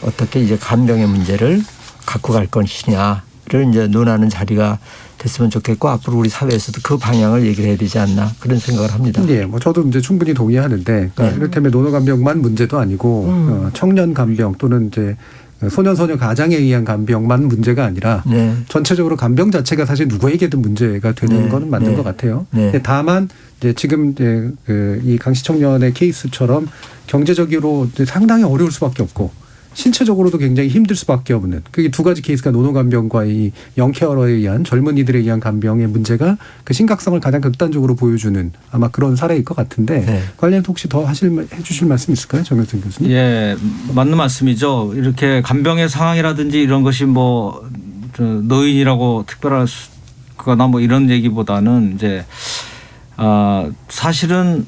어떻게 이제 간병의 문제를 갖고 갈 것이냐를 이제 논하는 자리가 됐으면 좋겠고 앞으로 우리 사회에서도 그 방향을 얘기를 해야 되지 않나 그런 생각을 합니다. 네, 뭐 저도 이제 충분히 동의하는데 그러니까 이를테면 노노간병만 문제도 아니고 청년 간병 또는 이제 소년 가장에 의한 간병만 문제가 아니라 전체적으로 간병 자체가 사실 누구에게든 문제가 되는 건 맞는 것 같아요. 다만 이제 지금 이제 이 강씨 청년의 케이스처럼 경제적으로 이제 상당히 어려울 수밖에 없고 신체적으로도 굉장히 힘들 수밖에 없는 그게 두 가지 케이스가 노노간병과 이 영케어러에 의한 젊은이들에 의한 간병의 문제가 그 심각성을 가장 극단적으로 보여주는 아마 그런 사례일 것 같은데 관련해서 혹시 더 해주실 말씀 있을까요, 정현승 교수님? 예, 맞는 말씀이죠. 이렇게 간병의 상황이라든지 이런 것이 뭐 노인이라고 특별할 거나 뭐 이런 얘기보다는 이제 사실은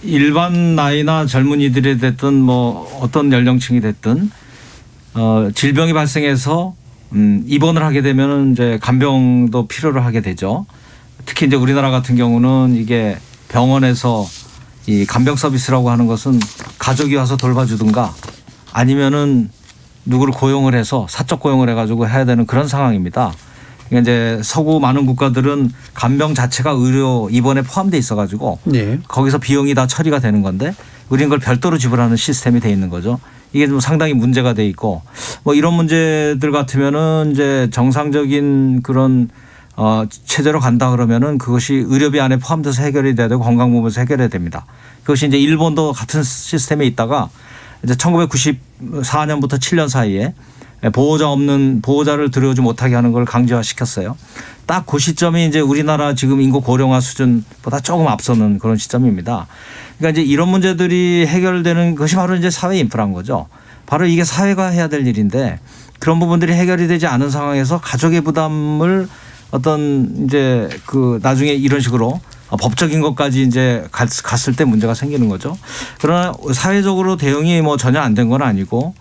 일반 나이나 젊은이들이 됐든 뭐 어떤 연령층이 됐든 질병이 발생해서 입원을 하게 되면 이제 간병도 필요로 하게 되죠. 특히 이제 우리나라 같은 경우는 이게 병원에서 이 간병 서비스라고 하는 것은 가족이 와서 돌봐주든가 아니면은 누구를 고용을 해서 사적 고용을 해가지고 해야 되는 그런 상황입니다. 그러니까 이제 서구 많은 국가들은 간병 자체가 의료 입원에 포함되어 있어가지고 네. 거기서 비용이 다 처리가 되는 건데 우리는 그걸 별도로 지불하는 시스템이 돼 있는 거죠. 이게 좀 상당히 문제가 돼 있고 뭐 이런 문제들 같으면은 이제 정상적인 그런 체제로 간다 그러면은 그것이 의료비 안에 포함돼서 해결이 돼야 되고 건강보험에서 해결해야 됩니다. 그것이 이제 일본도 같은 시스템에 있다가 이제 1994년부터 7년 사이에 보호자를 들여오지 못하게 하는 걸 강제화시켰어요. 딱 그 시점이 이제 우리나라 지금 인구 고령화 수준보다 조금 앞서는 그런 시점입니다. 그러니까 이제 이런 문제들이 해결되는 것이 바로 이제 사회 인프라인 거죠. 바로 이게 사회가 해야 될 일인데 그런 부분들이 해결이 되지 않은 상황에서 가족의 부담을 어떤 이제 그 나중에 이런 식으로 법적인 것까지 이제 갔을 때 문제가 생기는 거죠. 그러나 사회적으로 대응이 뭐 전혀 안 된 건 아니고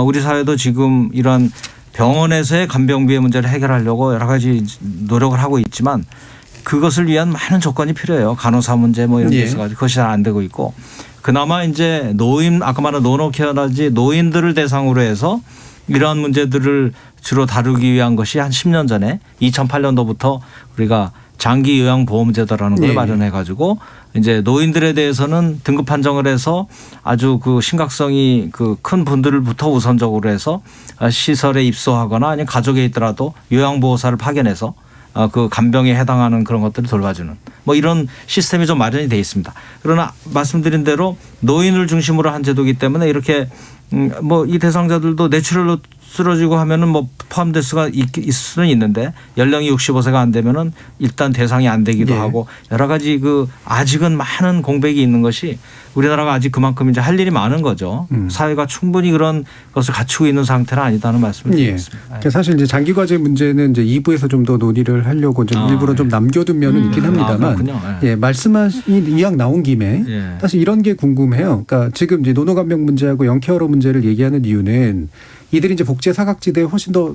우리 사회도 지금 이런 병원에서의 간병비의 문제를 해결하려고 여러 가지 노력을 하고 있지만 그것을 위한 많은 조건이 필요해요. 간호사 문제 뭐 이런 게 있어가지고 그것이 잘 안 되고 있고 그나마 이제 노인 아까 말한 노노케어라든지 노인들을 대상으로 해서 이러한 문제들을 주로 다루기 위한 것이 한 10년 전에 2008년도부터 우리가 장기 요양보험제도라는 걸 마련해 가지고 이제 노인들에 대해서는 등급 판정을 해서 아주 그 심각성이 그 큰 분들부터 우선적으로 해서 시설에 입소하거나 아니면 가족에 있더라도 요양보호사를 파견해서 그 간병에 해당하는 그런 것들을 돌봐주는 뭐 이런 시스템이 좀 마련이 돼 있습니다. 그러나 말씀드린 대로 노인을 중심으로 한 제도이기 때문에 이렇게 뭐 이 대상자들도 뇌출혈로 쓰러지고 하면은 뭐 포함될 수가 있을 수는 있는데 연령이 65세가 안 되면은 일단 대상이 안 되기도 하고 여러 가지 그 아직은 많은 공백이 있는 것이 우리나라가 아직 그만큼 이제 할 일이 많은 거죠. 사회가 충분히 그런 것을 갖추고 있는 상태는 아니다는 말씀을 드리겠습니다. 그러니까 사실 이제 장기 과제 문제는 이제 2부에서 좀 더 논의를 하려고 좀 일부러 좀 남겨둔 면은 있긴 합니다만, 말씀하신 이왕 나온 김에 사실 이런 게 궁금해요. 그러니까 지금 이제 노노간병 문제하고 영케어러 문제를 얘기하는 이유는 이들이 이제 복제 사각지대에 훨씬 더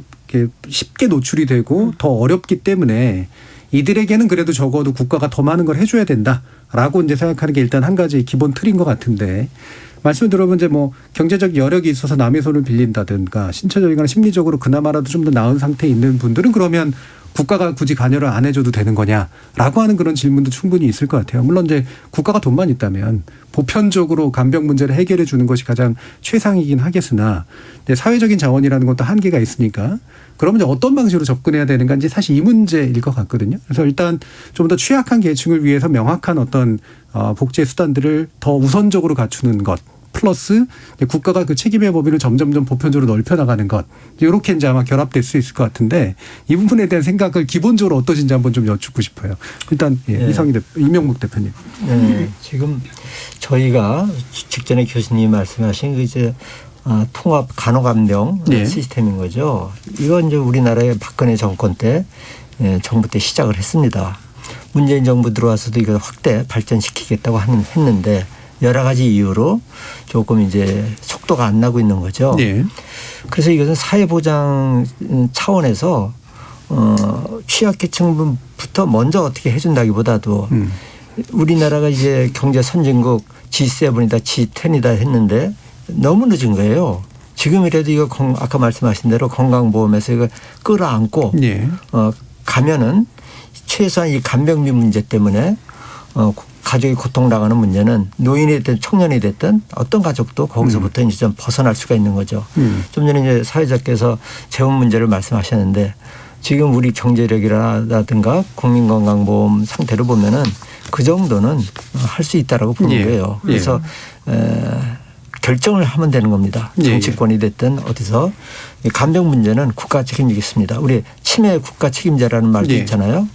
쉽게 노출이 되고 더 어렵기 때문에 이들에게는 그래도 적어도 국가가 더 많은 걸 해줘야 된다라고 이제 생각하는 게 일단 한 가지 기본 틀인 것 같은데 말씀을 들어보면 이제 뭐 경제적 여력이 있어서 남의 손을 빌린다든가 신체적이거나 심리적으로 그나마라도 좀 더 나은 상태에 있는 분들은 그러면 국가가 굳이 관여를 안 해줘도 되는 거냐라고 하는 그런 질문도 충분히 있을 것 같아요. 물론 이제 국가가 돈만 있다면 보편적으로 간병 문제를 해결해 주는 것이 가장 최상이긴 하겠으나 사회적인 자원이라는 것도 한계가 있으니까 그러면 이제 어떤 방식으로 접근해야 되는가 이제 사실 이 문제일 것 같거든요. 그래서 일단 좀 더 취약한 계층을 위해서 명확한 어떤 복제 수단들을 더 우선적으로 갖추는 것. 플러스 국가가 그 책임의 범위를 점점점 보편적으로 넓혀나가는 것. 이렇게 이제 아마 결합될 수 있을 것 같은데 이 부분에 대한 생각을 기본적으로 어떠신지 한번 좀 여쭙고 싶어요. 일단 이명묵 대표님. 지금 저희가 직전에 교수님이 말씀하신 그 이제 통합 간호간병 시스템인 거죠. 이건 이제 우리나라의 박근혜 정권 때 정부 때 시작을 했습니다. 문재인 정부 들어와서도 이걸 확대 발전시키겠다고 했는데 여러 가지 이유로 조금 이제 속도가 안 나고 있는 거죠. 그래서 이것은 사회보장 차원에서 취약계층부터 먼저 어떻게 해준다기보다도 우리나라가 이제 경제 선진국 G7이다 G10이다 했는데 너무 늦은 거예요. 지금이라도 이거 아까 말씀하신 대로 건강보험에서 이거 끌어안고 가면은 최소한 이 간병비 문제 때문에 가족이 고통당하는 문제는 노인이 됐든 청년이 됐든 어떤 가족도 거기서부터 이제 좀 벗어날 수가 있는 거죠. 좀 전에 이제 사회자께서 재원 문제를 말씀하셨는데 지금 우리 경제력이라든가 국민건강보험 상태를 보면은 그 정도는 할 수 있다라고 보는 거예요. 그래서 결정을 하면 되는 겁니다. 정치권이 됐든 어디서. 간병 문제는 국가 책임지겠습니다. 우리 치매 국가 책임자라는 말도 있잖아요.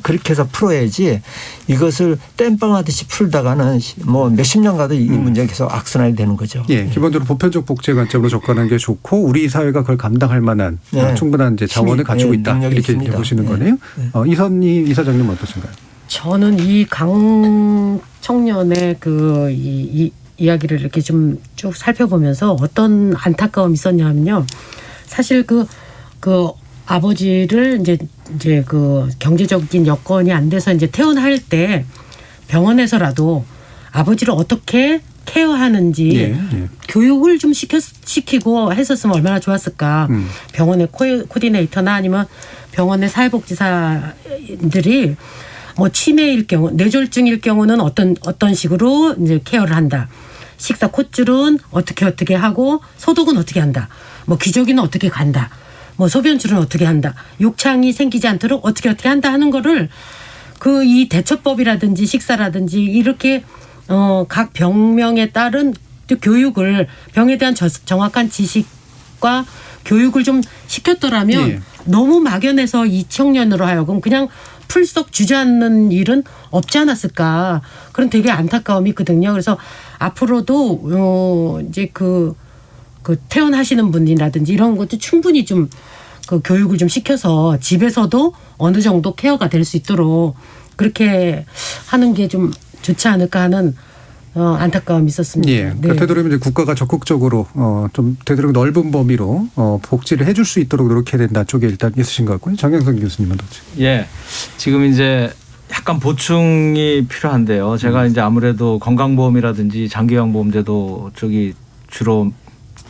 그렇게 해서 풀어야지 이것을 땜빵하듯이 풀다가는 뭐 몇십 년 가도 이 문제가 계속 악순환이 되는 거죠. 기본적으로 보편적 복제 관점으로 접근하는 게 좋고 우리 사회가 그걸 감당할 만한 충분한 이제 자원을 갖추고 있다. 이렇게 있습니다. 보시는 거네요. 이사장님 어떠신가요? 저는 이 강 청년의 이 이야기를 이렇게 좀 쭉 살펴보면서 어떤 안타까움이 있었냐면요. 사실 그 아버지를 이제 그 경제적인 여건이 안 돼서 이제 퇴원할 때 병원에서라도 아버지를 어떻게 케어하는지 교육을 좀 시키고 했었으면 얼마나 좋았을까. 병원의 코디네이터나 아니면 병원의 사회복지사들이 뭐 치매일 경우, 뇌졸중일 경우는 어떤 식으로 이제 케어를 한다. 식사 콧줄은 어떻게 하고 소독은 어떻게 한다. 뭐 기저귀는 어떻게 간다. 뭐 소변줄은 어떻게 한다. 욕창이 생기지 않도록 어떻게 한다 하는 거를 이 대처법이라든지 식사라든지 이렇게 각 병명에 따른 교육을 병에 대한 정확한 지식과 교육을 좀 시켰더라면 너무 막연해서 이 청년으로 하여금 그냥 풀썩 주저앉는 일은 없지 않았을까. 그런 되게 안타까움이 있거든요. 그래서 앞으로도 이제 그 퇴원하시는 분이라든지 이런 것도 충분히 좀 그 교육을 좀 시켜서 집에서도 어느 정도 케어가 될 수 있도록 그렇게 하는 게 좀 좋지 않을까 하는 안타까움이 있었습니다. 예. 그러니까 되도록이면 이제 국가가 적극적으로 좀 되도록 넓은 범위로 복지를 해줄 수 있도록 노력해야 된다 쪽에 일단 있으신 것 같고요. 정영선 교수님은 어떻게? 예. 지금 이제 약간 보충이 필요한데요. 제가 이제 아무래도 건강보험이라든지 장기요양보험제도 쪽이 주로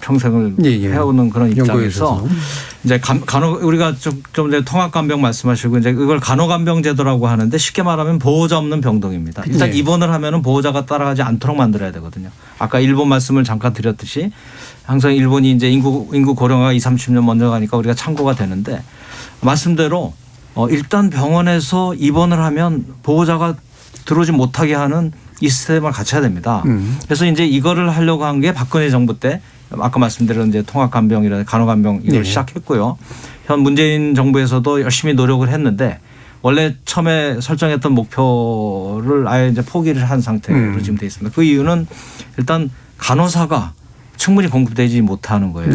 평생을 해오는 그런 입장에서 이제 우리가 좀 전에 통합간병 말씀하시고 이제 이걸 간호간병제도라고 하는데 쉽게 말하면 보호자 없는 병동입니다. 일단 입원을 하면은 보호자가 따라가지 않도록 만들어야 되거든요. 아까 일본 말씀을 잠깐 드렸듯이 항상 일본이 이제 인구 고령화가 20-30년 먼저 가니까 우리가 참고가 되는데 말씀대로 일단 병원에서 입원을 하면 보호자가 들어오지 못하게 하는 이 시스템을 갖춰야 됩니다. 그래서 이제 이거를 하려고 한 게 박근혜 정부 때 아까 말씀드린 이제 통합간병이라든지 간호간병 이걸 시작했고요. 현 문재인 정부에서도 열심히 노력을 했는데 원래 처음에 설정했던 목표를 아예 이제 포기를 한 상태로 지금 돼 있습니다. 그 이유는 일단 간호사가 충분히 공급되지 못하는 거예요.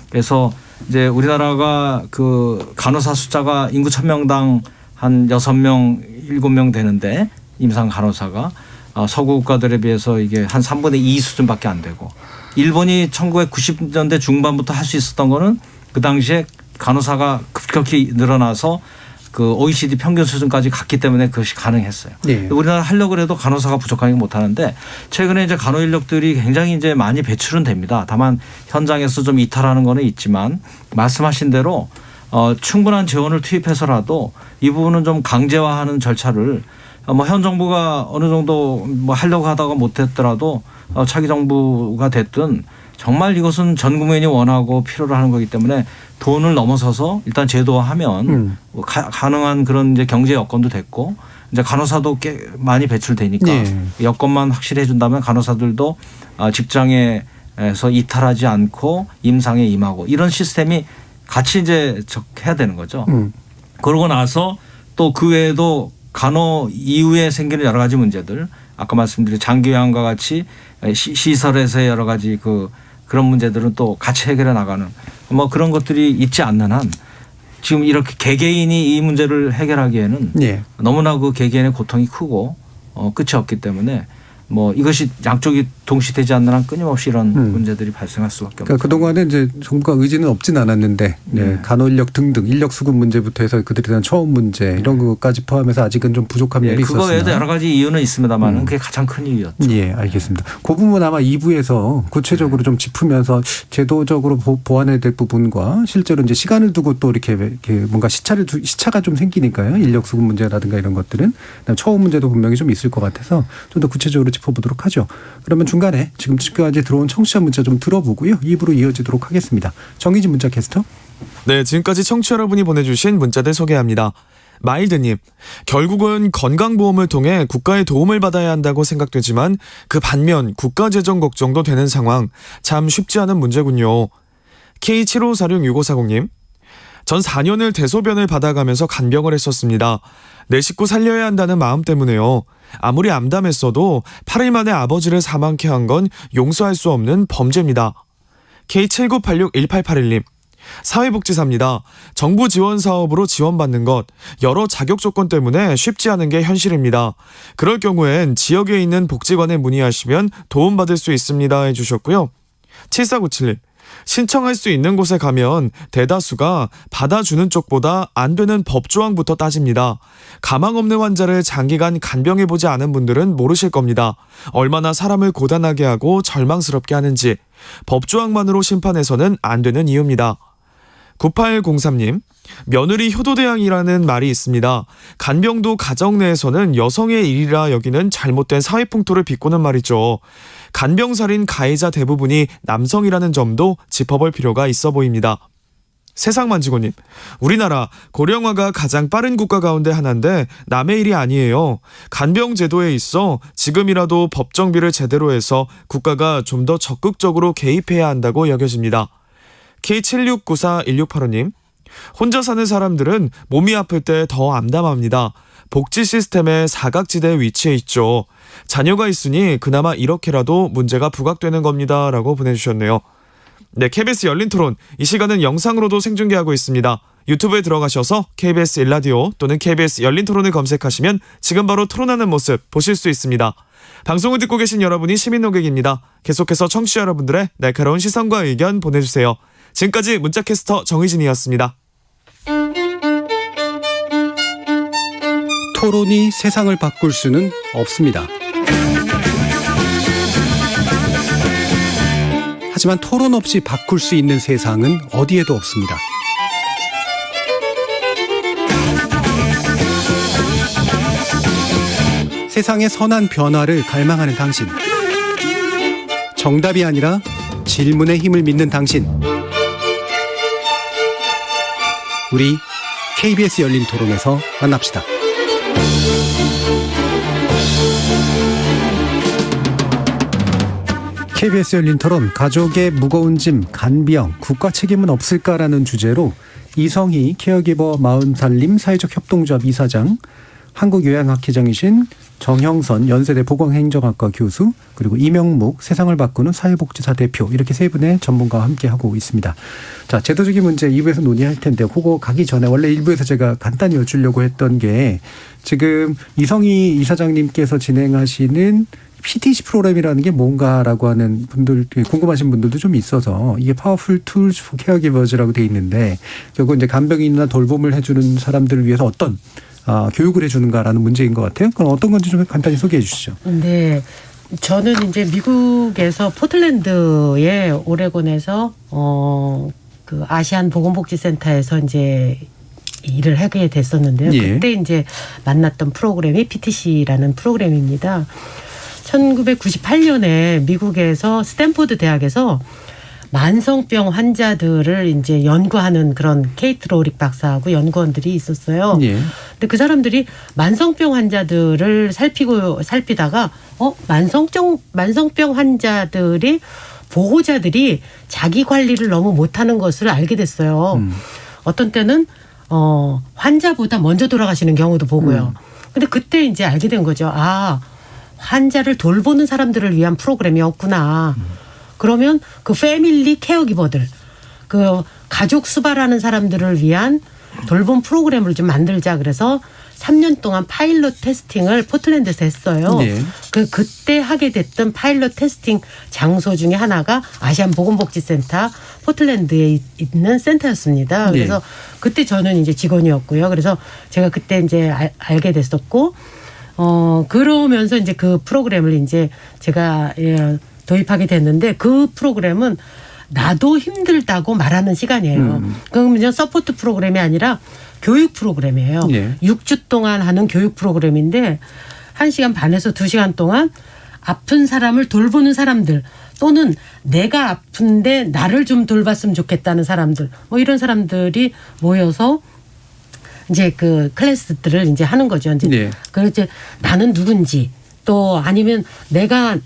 그래서 이제 우리나라가 그 간호사 숫자가 인구 1000명당 한 6명, 7명 되는데 임상 간호사가 서구 국가들에 비해서 이게 한 3분의 2 수준밖에 안 되고 일본이 1990년대 중반부터 할 수 있었던 거는 그 당시에 간호사가 급격히 늘어나서 그 OECD 평균 수준까지 갔기 때문에 그것이 가능했어요. 우리나라 하려고 해도 간호사가 부족하게 못 하는데 최근에 이제 간호 인력들이 굉장히 이제 많이 배출은 됩니다. 다만 현장에서 좀 이탈하는 거는 있지만 말씀하신 대로 충분한 재원을 투입해서라도 이 부분은 좀 강제화하는 절차를 뭐 현 정부가 어느 정도 뭐 하려고 하다가 못했더라도 차기 정부가 됐든 정말 이것은 전 국민이 원하고 필요로 하는 거기 때문에 돈을 넘어서서 일단 제도화하면 가능한 그런 이제 경제 여건도 됐고 이제 간호사도 꽤 많이 배출되니까 여건만 확실히 해준다면 간호사들도 직장에서 이탈하지 않고 임상에 임하고 이런 시스템이 같이 이제 해야 되는 거죠. 그러고 나서 또 그 외에도 간호 이후에 생기는 여러 가지 문제들 아까 말씀드린 장기요양과 같이 시설에서의 여러 가지 그런 문제들은 또 같이 해결해 나가는 뭐 그런 것들이 있지 않는 한 지금 이렇게 개개인이 이 문제를 해결하기에는 너무나 그 개개인의 고통이 크고 끝이 없기 때문에 뭐 이것이 양쪽이 동시되지 않는 한 끊임없이 이런 문제들이 발생할 수밖에 없습니다. 그러니까 그동안은 이제 정부가 의지는 없진 않았는데 간호 인력 등등 인력 수급 문제부터 해서 그들에 대한 처우 문제 이런 것까지 포함해서 아직은 좀 부족한 면이 있었습니다. 그거 외에도 여러 가지 이유는 있습니다만 그게 가장 큰 이유였죠. 예, 알겠습니다. 그 부분 아마 2부에서 구체적으로 좀 짚으면서 제도적으로 보완해야 될 부분과 실제로 이제 시간을 두고 또 이렇게 뭔가 시차가 좀 생기니까요. 인력 수급 문제라든가 이런 것들은 처우 문제도 분명히 좀 있을 것 같아서 좀 더 구체적으로 짚어보도록 하죠. 그러면 중간에 지금까지 들어온 청취자 문자 좀 들어보고요. 2부로 이어지도록 하겠습니다. 정희진 문자 캐스터. 네, 지금까지 청취자 여러분이 보내주신 문자들 소개합니다. 마일드님, 결국은 건강보험을 통해 국가의 도움을 받아야 한다고 생각되지만 그 반면 국가재정 걱정도 되는 상황, 참 쉽지 않은 문제군요. K75466540님, 전 4년을 대소변을 받아가면서 간병을 했었습니다. 내 식구 살려야 한다는 마음 때문에요. 아무리 암담했어도 8일 만에 아버지를 사망케 한 건 용서할 수 없는 범죄입니다. K79861881님, 사회복지사입니다. 정부 지원 사업으로 지원받는 것, 여러 자격 조건 때문에 쉽지 않은 게 현실입니다. 그럴 경우엔 지역에 있는 복지관에 문의하시면 도움받을 수 있습니다 해주셨고요. 7497님, 신청할 수 있는 곳에 가면 대다수가 받아주는 쪽보다 안 되는 법조항부터 따집니다. 가망 없는 환자를 장기간 간병해보지 않은 분들은 모르실 겁니다. 얼마나 사람을 고단하게 하고 절망스럽게 하는지. 법조항만으로 심판해서는 안 되는 이유입니다. 9803님, 며느리 효도대항이라는 말이 있습니다. 간병도 가정 내에서는 여성의 일이라 여기는 잘못된 사회풍토를 비꼬는 말이죠. 간병살인 가해자 대부분이 남성이라는 점도 짚어볼 필요가 있어 보입니다. 세상만지고님, 우리나라 고령화가 가장 빠른 국가 가운데 하나인데 남의 일이 아니에요. 간병 제도에 있어 지금이라도 법 정비를 제대로 해서 국가가 좀 더 적극적으로 개입해야 한다고 여겨집니다. K76941685님, 혼자 사는 사람들은 몸이 아플 때 더 암담합니다. 복지 시스템의 사각지대에 위치해 있죠. 자녀가 있으니 그나마 이렇게라도 문제가 부각되는 겁니다 라고 보내주셨네요. 네, KBS 열린 토론, 이 시간은 영상으로도 생중계하고 있습니다. 유튜브에 들어가셔서 KBS 일라디오 또는 KBS 열린 토론을 검색하시면 지금 바로 토론하는 모습 보실 수 있습니다. 방송을 듣고 계신 여러분이 시민 노객입니다. 계속해서 청취자 여러분들의 날카로운 시선과 의견 보내주세요. 지금까지 문자캐스터 정희진이었습니다. 토론이 세상을 바꿀 수는 없습니다. 하지만 토론 없이 바꿀 수 있는 세상은 어디에도 없습니다. 세상의 선한 변화를 갈망하는 당신. 정답이 아니라 질문의 힘을 믿는 당신. 우리 KBS 열린 토론에서 만납시다. KBS 열린 토론, 가족의 무거운 짐, 간병, 국가 책임은 없을까라는 주제로 이성희 케어기버 마음살림 사회적 협동조합 이사장, 한국요양학회장이신 정형선 연세대 보건행정학과 교수, 그리고 이명묵 세상을 바꾸는 사회복지사 대표, 이렇게 세 분의 전문가와 함께하고 있습니다. 자, 제도적인 문제 2부에서 논의할 텐데 그거 가기 전에 원래 1부에서 제가 간단히 여쭈려고 했던 게, 지금 이성희 이사장님께서 진행하시는 PTC 프로그램이라는 게 뭔가라고 하는 분들, 궁금하신 분들도 좀 있어서, 이게 파워풀 툴스 포 케어기버즈라고 돼 있는데 결국 이제 간병인이나 돌봄을 해주는 사람들을 위해서 어떤 교육을 해주는가라는 문제인 것 같아요. 그럼 어떤 건지 좀 간단히 소개해 주시죠. 네. 저는 이제 미국에서 포틀랜드의 오레곤에서 그 아시안 보건복지센터에서 이제 일을 하게 됐었는데요. 예. 그때 이제 만났던 프로그램이 PTC라는 프로그램입니다. 1998년에 미국에서 스탠포드 대학에서 만성병 환자들을 이제 연구하는 그런 케이트 로릭 박사하고 연구원들이 있었어요. 예. 근데 그 사람들이 만성병 환자들을 살피다가 만성병 환자들이 보호자들이 자기 관리를 너무 못하는 것을 알게 됐어요. 어떤 때는 환자보다 먼저 돌아가시는 경우도 보고요. 근데 그때 이제 알게 된 거죠. 아, 환자를 돌보는 사람들을 위한 프로그램이었구나. 그러면 그 패밀리 케어기버들, 그 가족 수발하는 사람들을 위한 돌봄 프로그램을 좀 만들자. 그래서 3년 동안 파일럿 테스팅을 포틀랜드에서 했어요. 네. 그때 하게 됐던 파일럿 테스팅 장소 중에 하나가 아시안 보건복지센터 포틀랜드에 있는 센터였습니다. 그래서 네. 그때 저는 이제 직원이었고요. 그래서 제가 그때 이제 알게 됐었고, 그러면서 이제 그 프로그램을 이제 제가 도입하게 됐는데, 그 프로그램은 나도 힘들다고 말하는 시간이에요. 그러면 서포트 프로그램이 아니라 교육 프로그램이에요. 네. 6주 동안 하는 교육 프로그램인데 1시간 반에서 2시간 동안 아픈 사람을 돌보는 사람들, 또는 내가 아픈데 나를 좀 돌봤으면 좋겠다는 사람들, 뭐 이런 사람들이 모여서 이제 그 클래스들을 이제 하는 거죠. 이제 네. 그래서 나는 누군지, 또 아니면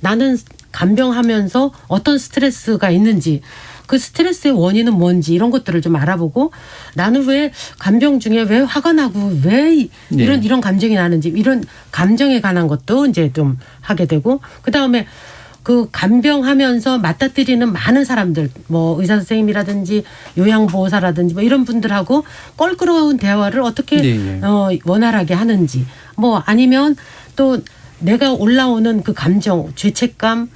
나는 간병하면서 어떤 스트레스가 있는지, 그 스트레스의 원인은 뭔지, 이런 것들을 좀 알아보고, 나는 왜 간병 중에 왜 화가 나고 왜 이런 감정이 나는지, 이런 감정에 관한 것도 이제 좀 하게 되고, 그 다음에 그 간병하면서 맞닥뜨리는 많은 사람들, 뭐 의사 선생님이라든지 요양보호사라든지 뭐 이런 분들하고 껄끄러운 대화를 어떻게 원활하게 하는지, 뭐 아니면 또 내가 올라오는 그 감정, 죄책감,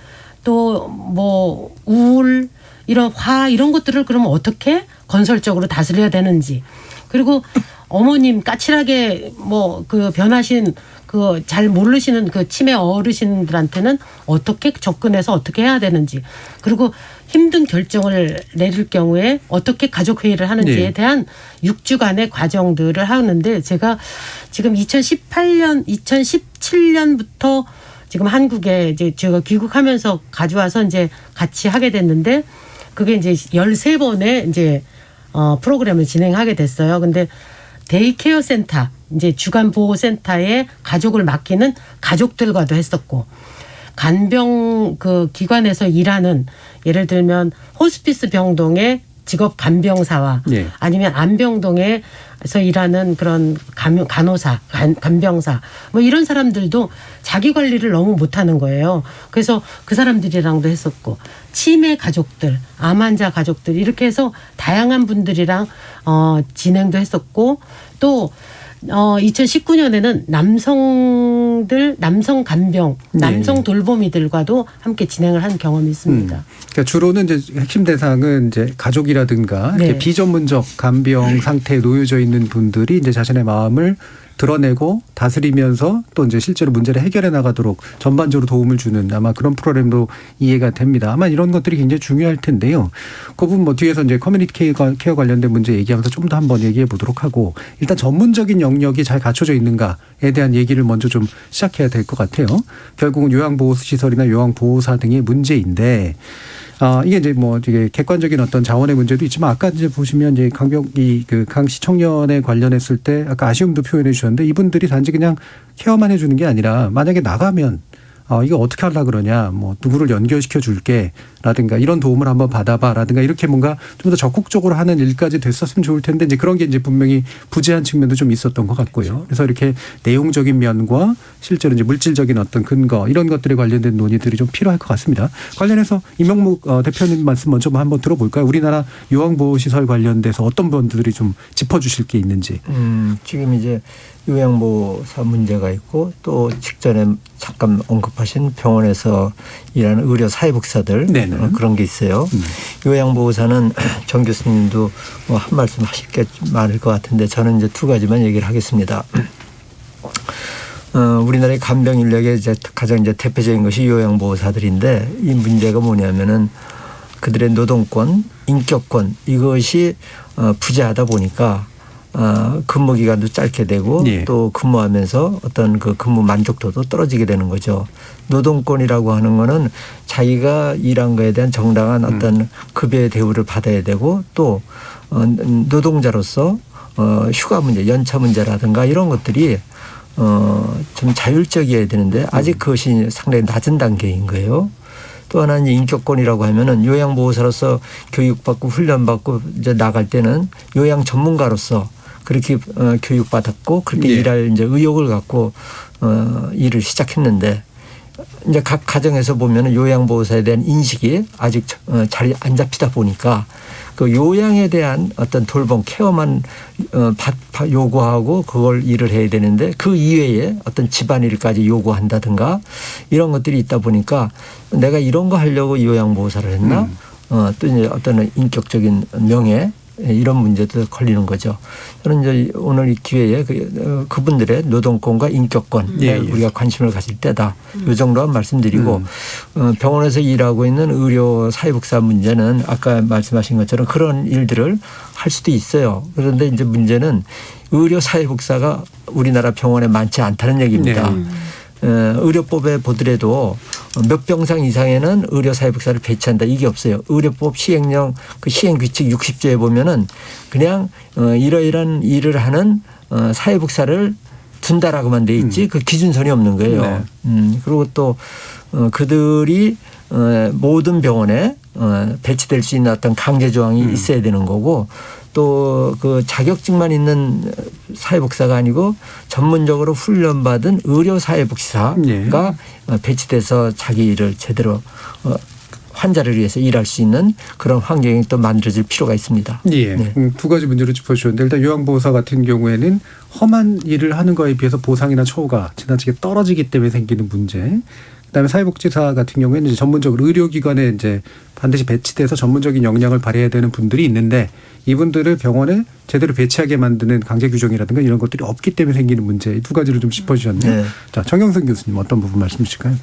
또 뭐 우울, 이런 화 이런 것들을 그러면 어떻게 건설적으로 다스려야 되는지, 그리고 어머님 까칠하게 뭐 그 변하신 그 잘 모르시는 그 치매 어르신들한테는 어떻게 접근해서 어떻게 해야 되는지, 그리고 힘든 결정을 내릴 경우에 어떻게 가족 회의를 하는지에 대한 6주간의 과정들을 하는데, 제가 지금 2017년부터 지금 한국에 이제 제가 귀국하면서 가져와서 이제 같이 하게 됐는데, 그게 이제 13번의 이제 프로그램을 진행하게 됐어요. 근데 데이케어 센터, 이제 주간 보호 센터에 가족을 맡기는 가족들과도 했었고, 간병 그 기관에서 일하는, 예를 들면 호스피스 병동의 직업 간병사와 아니면 안병동에서 일하는 그런 간호사, 간병사 뭐 이런 사람들도 자기 관리를 너무 못하는 거예요. 그래서 그 사람들이랑도 했었고, 치매 가족들, 암 환자 가족들, 이렇게 해서 다양한 분들이랑 진행도 했었고, 또 2019년에는 남성 간병, 남성 돌보미들과도 함께 진행을 한 경험이 있습니다. 그러니까 주로는 이제 핵심 대상은 이제 가족이라든가 이렇게 비전문적 간병 상태에 놓여져 있는 분들이 이제 자신의 마음을 드러내고 다스리면서 또 이제 실제로 문제를 해결해 나가도록 전반적으로 도움을 주는 아마 그런 프로그램도 이해가 됩니다. 아마 이런 것들이 굉장히 중요할 텐데요. 그 부분 뭐 뒤에서 이제 커뮤니티 케어 관련된 문제 얘기하면서 좀 더 한번 얘기해 보도록 하고, 일단 전문적인 영역이 잘 갖춰져 있는가에 대한 얘기를 먼저 좀 시작해야 될 것 같아요. 결국은 요양보호시설이나 요양보호사 등의 문제인데, 이게 이제 뭐 되게 객관적인 어떤 자원의 문제도 있지만, 아까 이제 보시면 이제 그 강씨 청년에 관련했을 때 아까 아쉬움도 표현해 주셨는데, 이분들이 단지 그냥 케어만 해주는 게 아니라 만약에 나가면 이거 어떻게 하려고 그러냐, 뭐 누구를 연결시켜 줄게 라든가 이런 도움을 한번 받아봐 라든가 이렇게 뭔가 좀 더 적극적으로 하는 일까지 됐었으면 좋을 텐데, 이제 그런 게 이제 분명히 부재한 측면도 좀 있었던 것 같고요. 그래서 이렇게 내용적인 면과 실제로 이제 물질적인 어떤 근거, 이런 것들에 관련된 논의들이 좀 필요할 것 같습니다. 관련해서 이명묵 대표님 말씀 먼저 한번 들어볼까요? 우리나라 요양보호시설 관련돼서 어떤 분들이 좀 짚어주실 게 있는지. 지금 이제 요양보호사 문제가 있고, 또 직전에 잠깐 언급하신 병원에서 일하는 의료 사회복지사들, 그런 게 있어요. 요양보호사는 정 교수님도 뭐 한 말씀 하실 게 많을 것 같은데, 저는 이제 두 가지만 얘기를 하겠습니다. 우리나라의 간병 인력의 이제 가장 이제 대표적인 것이 요양보호사들인데, 이 문제가 뭐냐면은 그들의 노동권, 인격권, 이것이 부재하다 보니까 근무 기간도 짧게 되고 또 근무하면서 어떤 그 근무 만족도도 떨어지게 되는 거죠. 노동권이라고 하는 거는 자기가 일한 거에 대한 정당한 어떤 급여의 대우를 받아야 되고, 또 노동자로서 휴가 문제, 연차 문제라든가 이런 것들이 좀 자율적이어야 되는데, 아직 그것이 상당히 낮은 단계인 거예요. 또 하나는 인격권이라고 하면은 요양보호사로서 교육받고 훈련받고 이제 나갈 때는 요양 전문가로서 그렇게 교육받았고 그렇게 일할 이제 의욕을 갖고 일을 시작했는데, 이제 각 가정에서 보면은 요양보호사에 대한 인식이 아직 잘 안 잡히다 보니까 그 요양에 대한 어떤 돌봄 케어만 요구하고 그걸 일을 해야 되는데, 그 이외에 어떤 집안일까지 요구한다든가 이런 것들이 있다 보니까 내가 이런 거 하려고 요양보호사를 했나? 또 이제 어떤 인격적인 명예, 이런 문제도 걸리는 거죠. 저는 이제 오늘 이 기회에 그분들의 노동권과 인격권에 우리가 관심을 가질 때다. 이 정도만 말씀드리고, 병원에서 일하고 있는 의료 사회복지사 문제는 아까 말씀하신 것처럼 그런 일들을 할 수도 있어요. 그런데 이제 문제는 의료 사회복지사가 우리나라 병원에 많지 않다는 얘기입니다. 의료법에 보더라도 몇 병상 이상에는 의료사회복지사를 배치한다, 이게 없어요. 의료법 시행령 그 시행규칙 60조에 보면은 그냥 이러이러한 일을 하는 사회복지사를 둔다라고만 돼 있지 그 기준선이 없는 거예요. 그리고 또 그들이 모든 병원에 배치될 수 있는 어떤 강제 조항이 있어야 되는 거고, 또 그 자격증만 있는 사회복지사가 아니고 전문적으로 훈련받은 의료사회복지사가 예. 배치돼서 자기 일을 제대로 환자를 위해서 일할 수 있는 그런 환경이 또 만들어질 필요가 있습니다. 예. 네. 두 가지 문제를 짚어주셨는데 일단 요양보호사 같은 경우에는 험한 일을 하는 거에 비해서 보상이나 처우가 지나치게 떨어지기 때문에 생기는 문제. 그다음에 사회복지사 같은 경우에는 이제 전문적으로 의료기관에 이제 반드시 배치돼서 전문적인 역량을 발휘해야 되는 분들이 있는데 이분들을 병원에 제대로 배치하게 만드는 강제 규정이라든가 이런 것들이 없기 때문에 생기는 문제. 이 두 가지를 좀 짚어주셨네요. 네. 자, 정영선 교수님 어떤 부분 말씀 주실까요?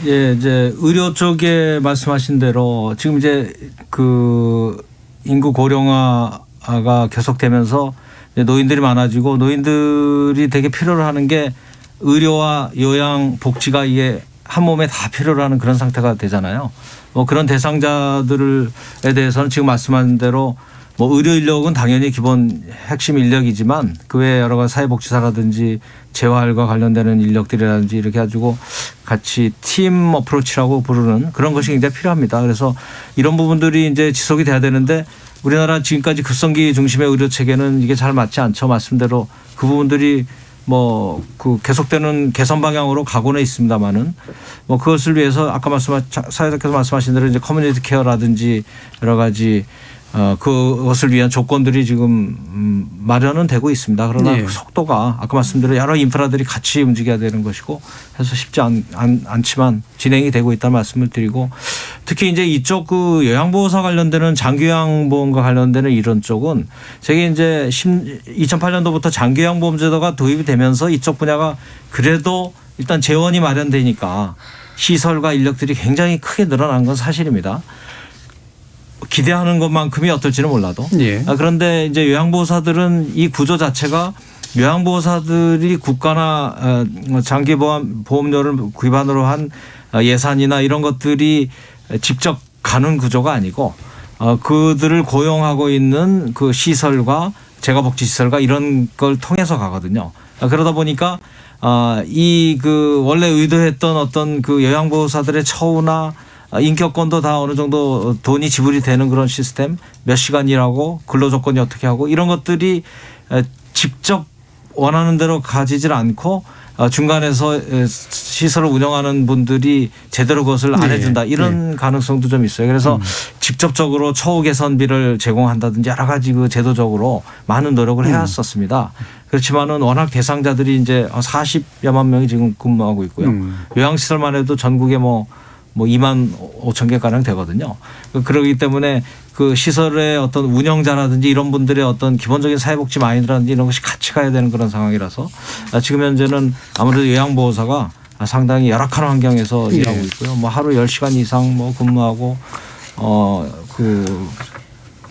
예, 이제 의료 쪽에 말씀하신 대로 지금 이제 그 인구 고령화가 계속되면서 이제 노인들이 많아지고 노인들이 되게 필요로 하는 게 의료와 요양 복지가 이게 한 몸에 다 필요로 하는 그런 상태가 되잖아요. 뭐 그런 대상자들에 대해서는 지금 말씀하신 대로 뭐 의료 인력은 당연히 기본 핵심 인력이지만 그 외에 여러 가지 사회복지사라든지 재활과 관련되는 인력들이라든지 이렇게 가지고 같이 팀 어프로치라고 부르는 그런 것이 굉장히 필요합니다. 그래서 이런 부분들이 이제 지속이 돼야 되는데 우리나라 지금까지 급성기 중심의 의료 체계는 이게 잘 맞지 않죠. 말씀대로 그 부분들이 뭐 그 계속되는 개선 방향으로 가고는 있습니다만은 뭐 그것을 위해서 아까 사회자께서 말씀하신 대로 이제 커뮤니티 케어라든지 여러 가지 그것을 위한 조건들이 지금 마련은 되고 있습니다. 그러나 네. 그 속도가 아까 말씀드린 여러 인프라들이 같이 움직여야 되는 것이고 해서 쉽지 않지만 진행이 되고 있다는 말씀을 드리고 특히 이제 이쪽 그 요양보호사 관련되는 장기요양보험과 관련되는 이런 쪽은 제가 이제 2008년도부터 장기요양보험제도가 도입이 되면서 이쪽 분야가 그래도 일단 재원이 마련되니까 시설과 인력들이 굉장히 크게 늘어난 건 사실입니다. 기대하는 것만큼이 어떨지는 몰라도. 예. 그런데 이제 요양보호사들은 이 구조 자체가 요양보호사들이 국가나 장기보험료를 기반으로 한 예산이나 이런 것들이 직접 가는 구조가 아니고 그들을 고용하고 있는 그 시설과 재가복지시설과 이런 걸 통해서 가거든요. 그러다 보니까 이 그 원래 의도했던 어떤 그 요양보호사들의 처우나 인격권도 다 어느 정도 돈이 지불이 되는 그런 시스템 몇 시간 일하고 근로조건이 어떻게 하고 이런 것들이 직접 원하는 대로 가지질 않고 중간에서 시설을 운영하는 분들이 제대로 그것을 안 해준다 이런 가능성도 좀 있어요. 그래서 직접적으로 처우 개선비를 제공한다든지 여러 가지 그 제도적으로 많은 노력을 해왔었습니다. 그렇지만은 워낙 대상자들이 이제 40여만 명이 지금 근무하고 있고요. 요양시설만 해도 전국에 뭐 2만 5천 개 가량 되거든요. 그러기 때문에 그 시설의 어떤 운영자라든지 이런 분들의 어떤 기본적인 사회복지 마인드라든지 이런 것이 같이 가야 되는 그런 상황이라서 지금 현재는 아무래도 요양보호사가 상당히 열악한 환경에서 일하고 있고요. 뭐 하루 10시간 이상 뭐 근무하고 그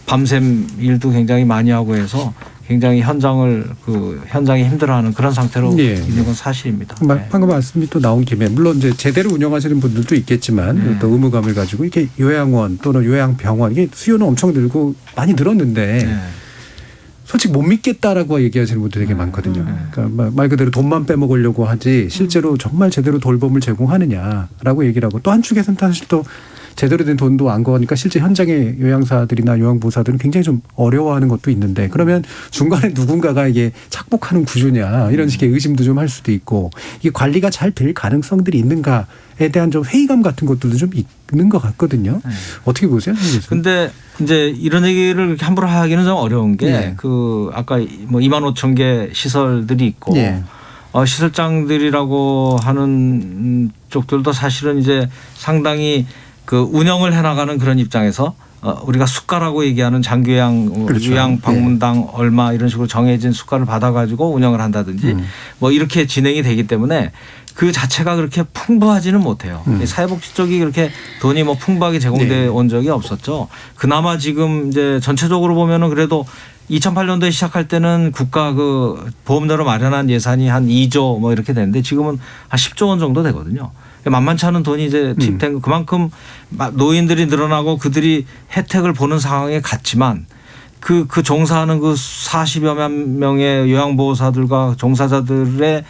밤샘 일도 굉장히 많이 하고 해서 굉장히 현장이 힘들어하는 그런 상태로 있는 건 사실입니다. 방금 말씀이 또 나온 김에 물론 이제 제대로 운영하시는 분들도 있겠지만 또 의무감을 가지고 이렇게 요양원 또는 요양병원 이게 수요는 엄청 늘고 많이 늘었는데 솔직히 못 믿겠다라고 얘기하시는 분들이 되게 많거든요. 그러니까 말 그대로 돈만 빼먹으려고 하지 실제로 정말 제대로 돌봄을 제공하느냐라고 얘기를 하고 또 한쪽에서는 사실 또 제대로 된 돈도 안 거니까 실제 현장의 요양사들이나 요양보호사들은 굉장히 좀 어려워하는 것도 있는데 그러면 중간에 누군가가 이게 착복하는 구조냐 이런 식의 의심도 좀 할 수도 있고 이게 관리가 잘 될 가능성들이 있는가에 대한 좀 회의감 같은 것들도 좀 있는 것 같거든요. 어떻게 보세요? 그런데 이제 이런 얘기를 그렇게 함부로 하기는 좀 어려운 게 그 아까 뭐 2만 5천 개 시설들이 있고 시설장들이라고 하는 쪽들도 사실은 이제 상당히 그 운영을 해나가는 그런 입장에서 우리가 수가라고 얘기하는 장기요양 요양 방문당 얼마 이런 식으로 정해진 수가를 받아가지고 운영을 한다든지 뭐 이렇게 진행이 되기 때문에 그 자체가 그렇게 풍부하지는 못해요. 사회복지 쪽이 그렇게 돈이 뭐 풍부하게 제공돼 온 적이 없었죠. 그나마 지금 이제 전체적으로 보면은 그래도 2008년도에 시작할 때는 국가 그 보험료로 마련한 예산이 한 2조 뭐 이렇게 되는데 지금은 한 10조 원 정도 되거든요. 만만치 않은 돈이 이제 투입된 그만큼 노인들이 늘어나고 그들이 혜택을 보는 상황에 갔지만 그 종사하는 그 40여만 명의 요양보호사들과 종사자들의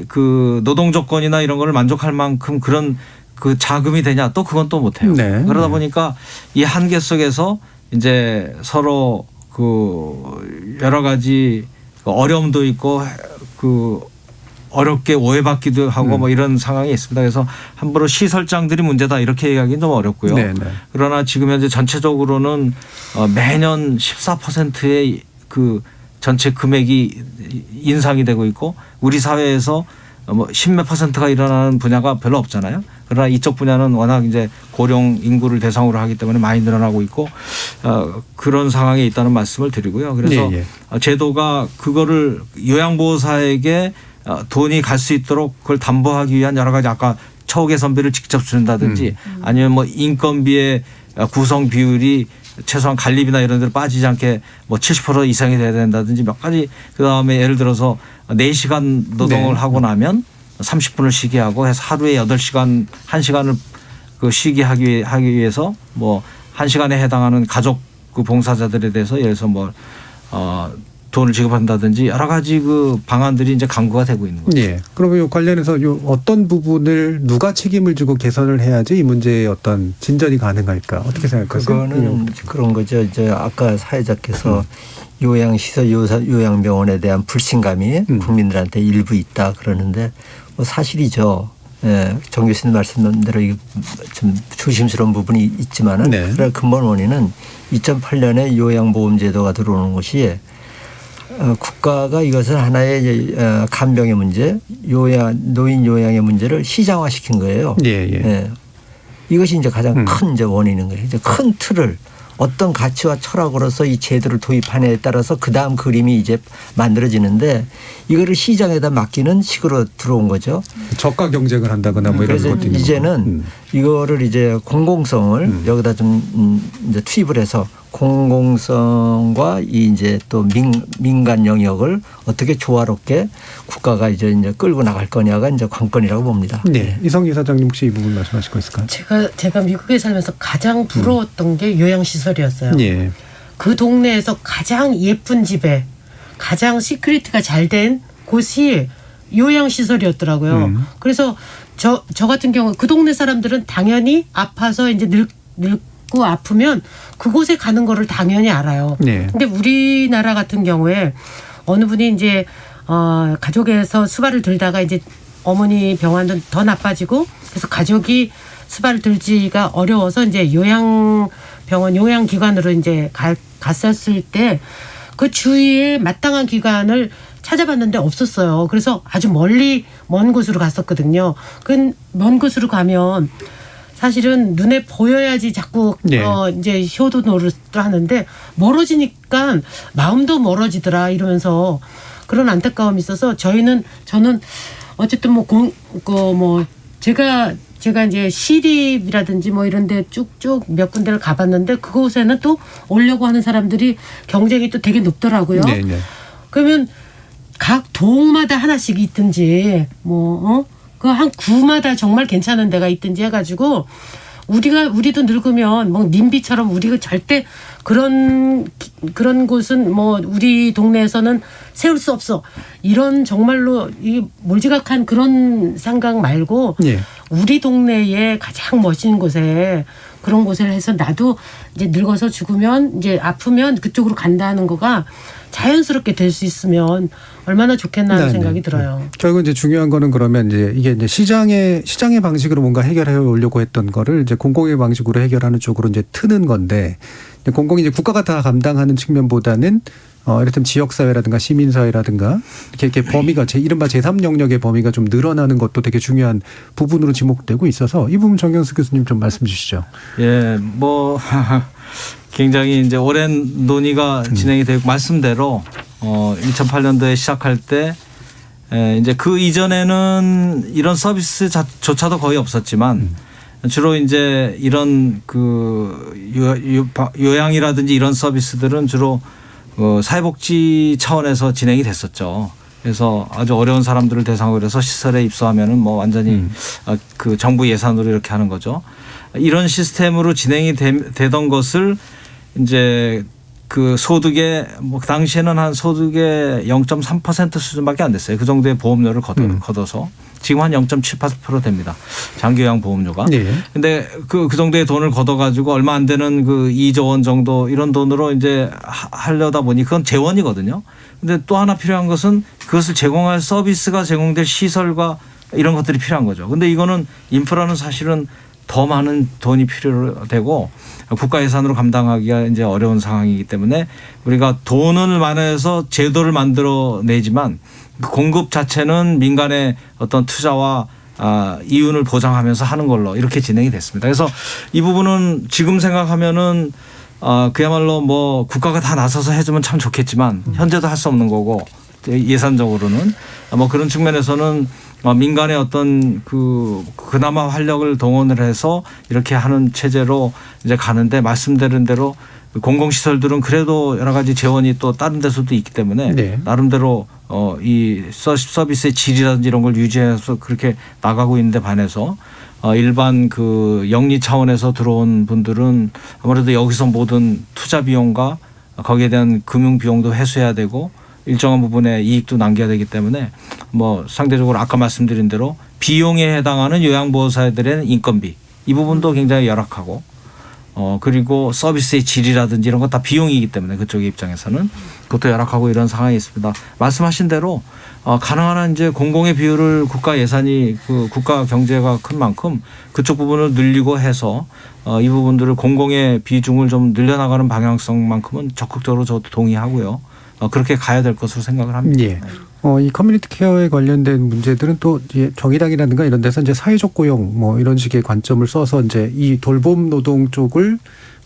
그 노동 조건이나 이런 걸 만족할 만큼 그런 그 자금이 되냐 또 그건 또 못해요. 그러다 보니까 이 한계 속에서 이제 서로 그 여러 가지 어려움도 있고 그 어렵게 오해받기도 하고 뭐 이런 상황이 있습니다. 그래서 함부로 시설장들이 문제다 이렇게 얘기하기는 좀 어렵고요. 네네. 그러나 지금 현재 전체적으로는 매년 14%의 그 전체 금액이 인상이 되고 있고 우리 사회에서 뭐 10몇 %가 일어나는 분야가 별로 없잖아요. 그러나 이쪽 분야는 워낙 이제 고령 인구를 대상으로 하기 때문에 많이 늘어나고 있고 그런 상황에 있다는 말씀을 드리고요. 그래서 제도가 그거를 요양보호사에게 돈이 갈 수 있도록 그걸 담보하기 위한 여러 가지 아까 처우 개선비를 직접 준다든지 아니면 뭐 인건비의 구성 비율이 최소한 관리비나 이런 데로 빠지지 않게 뭐 70% 이상이 돼야 된다든지 몇 가지 그다음에 예를 들어서 4시간 노동을 하고 나면 30분을 쉬게 하고 해서 하루에 8시간 1시간을 그 쉬게 하기 위해서 뭐 1시간에 해당하는 가족 그 봉사자들에 대해서 예를 들어서 뭐 돈을 지급한다든지 여러 가지 그 방안들이 이제 강구가 되고 있는 거죠. 예. 그러면 요 관련해서 요 어떤 부분을 누가 책임을 지고 개선을 해야지 이 문제의 어떤 진전이 가능할까? 어떻게 생각하세요? 그거는 그런 거죠. 이제 아까 사회자께서 요양시설, 요양병원에 대한 불신감이 국민들한테 일부 있다 그러는데 뭐 사실이죠. 예, 정 교수님 말씀대로 좀 조심스러운 부분이 있지만은 그런 근본 원인은 2008년에 요양보험제도가 들어오는 것이 국가가 이것을 하나의 간병의 문제, 노인 요양의 문제를 시장화시킨 거예요. 예. 이것이 이제 가장 큰 이제 원인인 거예요. 이제 큰 틀을 어떤 가치와 철학으로서 이 제도를 도입하냐에 따라서 그 다음 그림이 이제 만들어지는데 이거를 시장에다 맡기는 식으로 들어온 거죠. 저가 경쟁을 한다거나 뭐 이런 그래서 것도 있는 이제는 이거를 이제 공공성을 여기다 좀 이제 투입을 해서 공공성과 이 이제 또 민간 영역을 어떻게 조화롭게 국가가 이제 끌고 나갈 거냐가 이제 관건이라고 봅니다. 네. 이성기 사장님 혹시 이 부분 말씀하실 거 있을까요? 제가 미국에 살면서 가장 부러웠던 게 요양시설이었어요. 예. 그 동네에서 가장 예쁜 집에 가장 시큐리티가 잘 된 곳이 요양시설이었더라고요. 그래서 저 같은 경우 그 동네 사람들은 당연히 아파서 이제 늙고 아프면 그곳에 가는 거를 당연히 알아요. 근데 우리나라 같은 경우에 어느 분이 이제 가족에서 수발을 들다가 이제 어머니 병환도 더 나빠지고 그래서 가족이 수발을 들지가 어려워서 이제 요양병원, 요양기관으로 이제 갔었을 때 그 주위에 마땅한 기관을 찾아봤는데 없었어요. 그래서 아주 먼 곳으로 갔었거든요. 그 먼 곳으로 가면 사실은 눈에 보여야지 자꾸 이제 효도 노릇도 하는데 멀어지니까 마음도 멀어지더라 이러면서 그런 안타까움이 있어서 저는 어쨌든 제가 이제 시립이라든지 뭐 이런 데 쭉쭉 몇 군데를 가봤는데 그곳에는 또 오려고 하는 사람들이 경쟁이 또 되게 높더라고요. 그러면 각 동마다 하나씩 있든지 그 한 구마다 정말 괜찮은 데가 있든지 해가지고 우리도 늙으면 뭐 님비처럼 우리가 절대 그런 곳은 뭐 우리 동네에서는 세울 수 없어. 이런 정말로 이 몰지각한 그런 생각 말고 우리 동네에 가장 멋진 곳에 그런 곳을 해서 나도 이제 늙어서 죽으면 이제 아프면 그쪽으로 간다는 거가 자연스럽게 될 수 있으면 얼마나 좋겠나 하는 생각이 들어요. 결국 이제 중요한 거는 그러면 이제 이게 이제 시장의 방식으로 뭔가 해결해 오려고 했던 거를 이제 공공의 방식으로 해결하는 쪽으로 이제 트는 건데 공공이 이제 국가가 다 감당하는 측면보다는 이를테면 지역사회라든가 시민사회라든가 이렇게 범위가 이른바 제3 영역의 범위가 좀 늘어나는 것도 되게 중요한 부분으로 지목되고 있어서 이 부분 정경수 교수님 좀 말씀 주시죠. 예, 굉장히 이제 오랜 논의가 진행이 되고 말씀대로 2008년도에 시작할 때 이제 그 이전에는 이런 서비스조차도 거의 없었지만 주로 이제 이런 그 요양이라든지 이런 서비스들은 주로 사회복지 차원에서 진행이 됐었죠. 그래서 아주 어려운 사람들을 대상으로 해서 시설에 입소하면은 뭐 완전히 그 정부 예산으로 이렇게 하는 거죠. 이런 시스템으로 진행이 되던 것을 이제 그 소득의 뭐 그 당시에는 한 소득의 0.3% 수준밖에 안 됐어요. 그 정도의 보험료를 걷어서 지금 한 0.78% 됩니다. 장기요양 보험료가. 근데 그 정도의 돈을 걷어가지고 얼마 안 되는 그 2조 원 정도 이런 돈으로 이제 하려다 보니 그건 재원이거든요. 근데 또 하나 필요한 것은 그것을 제공할 서비스가 제공될 시설과 이런 것들이 필요한 거죠. 근데 이거는 인프라는 사실은 더 많은 돈이 필요되고 국가 예산으로 감당하기가 이제 어려운 상황이기 때문에 우리가 돈을 마련해서 제도를 만들어내지만 그 공급 자체는 민간의 어떤 투자와 이윤을 보장하면서 하는 걸로 이렇게 진행이 됐습니다. 그래서 이 부분은 지금 생각하면은 그야말로 뭐 국가가 다 나서서 해주면 참 좋겠지만 현재도 할 수 없는 거고 예산적으로는 뭐 그런 측면에서는 민간의 어떤 그나마 활력을 동원을 해서 이렇게 하는 체제로 이제 가는데 말씀드린 대로 공공시설들은 그래도 여러 가지 재원이 또 다른 데서도 있기 때문에 나름대로 이 서비스의 질이라든지 이런 걸 유지해서 그렇게 나가고 있는데 반해서 일반 그 영리 차원에서 들어온 분들은 아무래도 여기서 모든 투자 비용과 거기에 대한 금융 비용도 회수해야 되고 일정한 부분의 이익도 남겨야 되기 때문에 뭐 상대적으로 아까 말씀드린 대로 비용에 해당하는 요양보호사들의 인건비 이 부분도 굉장히 열악하고 그리고 서비스의 질이라든지 이런 거 다 비용이기 때문에 그쪽의 입장에서는 그것도 열악하고 이런 상황이 있습니다. 말씀하신 대로 가능한 한 이제 공공의 비율을 국가 예산이 그 국가 경제가 큰 만큼 그쪽 부분을 늘리고 해서 이 부분들을 공공의 비중을 좀 늘려나가는 방향성만큼은 적극적으로 저도 동의하고요. 그렇게 가야 될 것으로 생각을 합니다. 예. 이 커뮤니티 케어에 관련된 문제들은 또 정의당이라든가 이런 데서 이제 사회적 고용 뭐 이런 식의 관점을 써서 이제 이 돌봄 노동 쪽을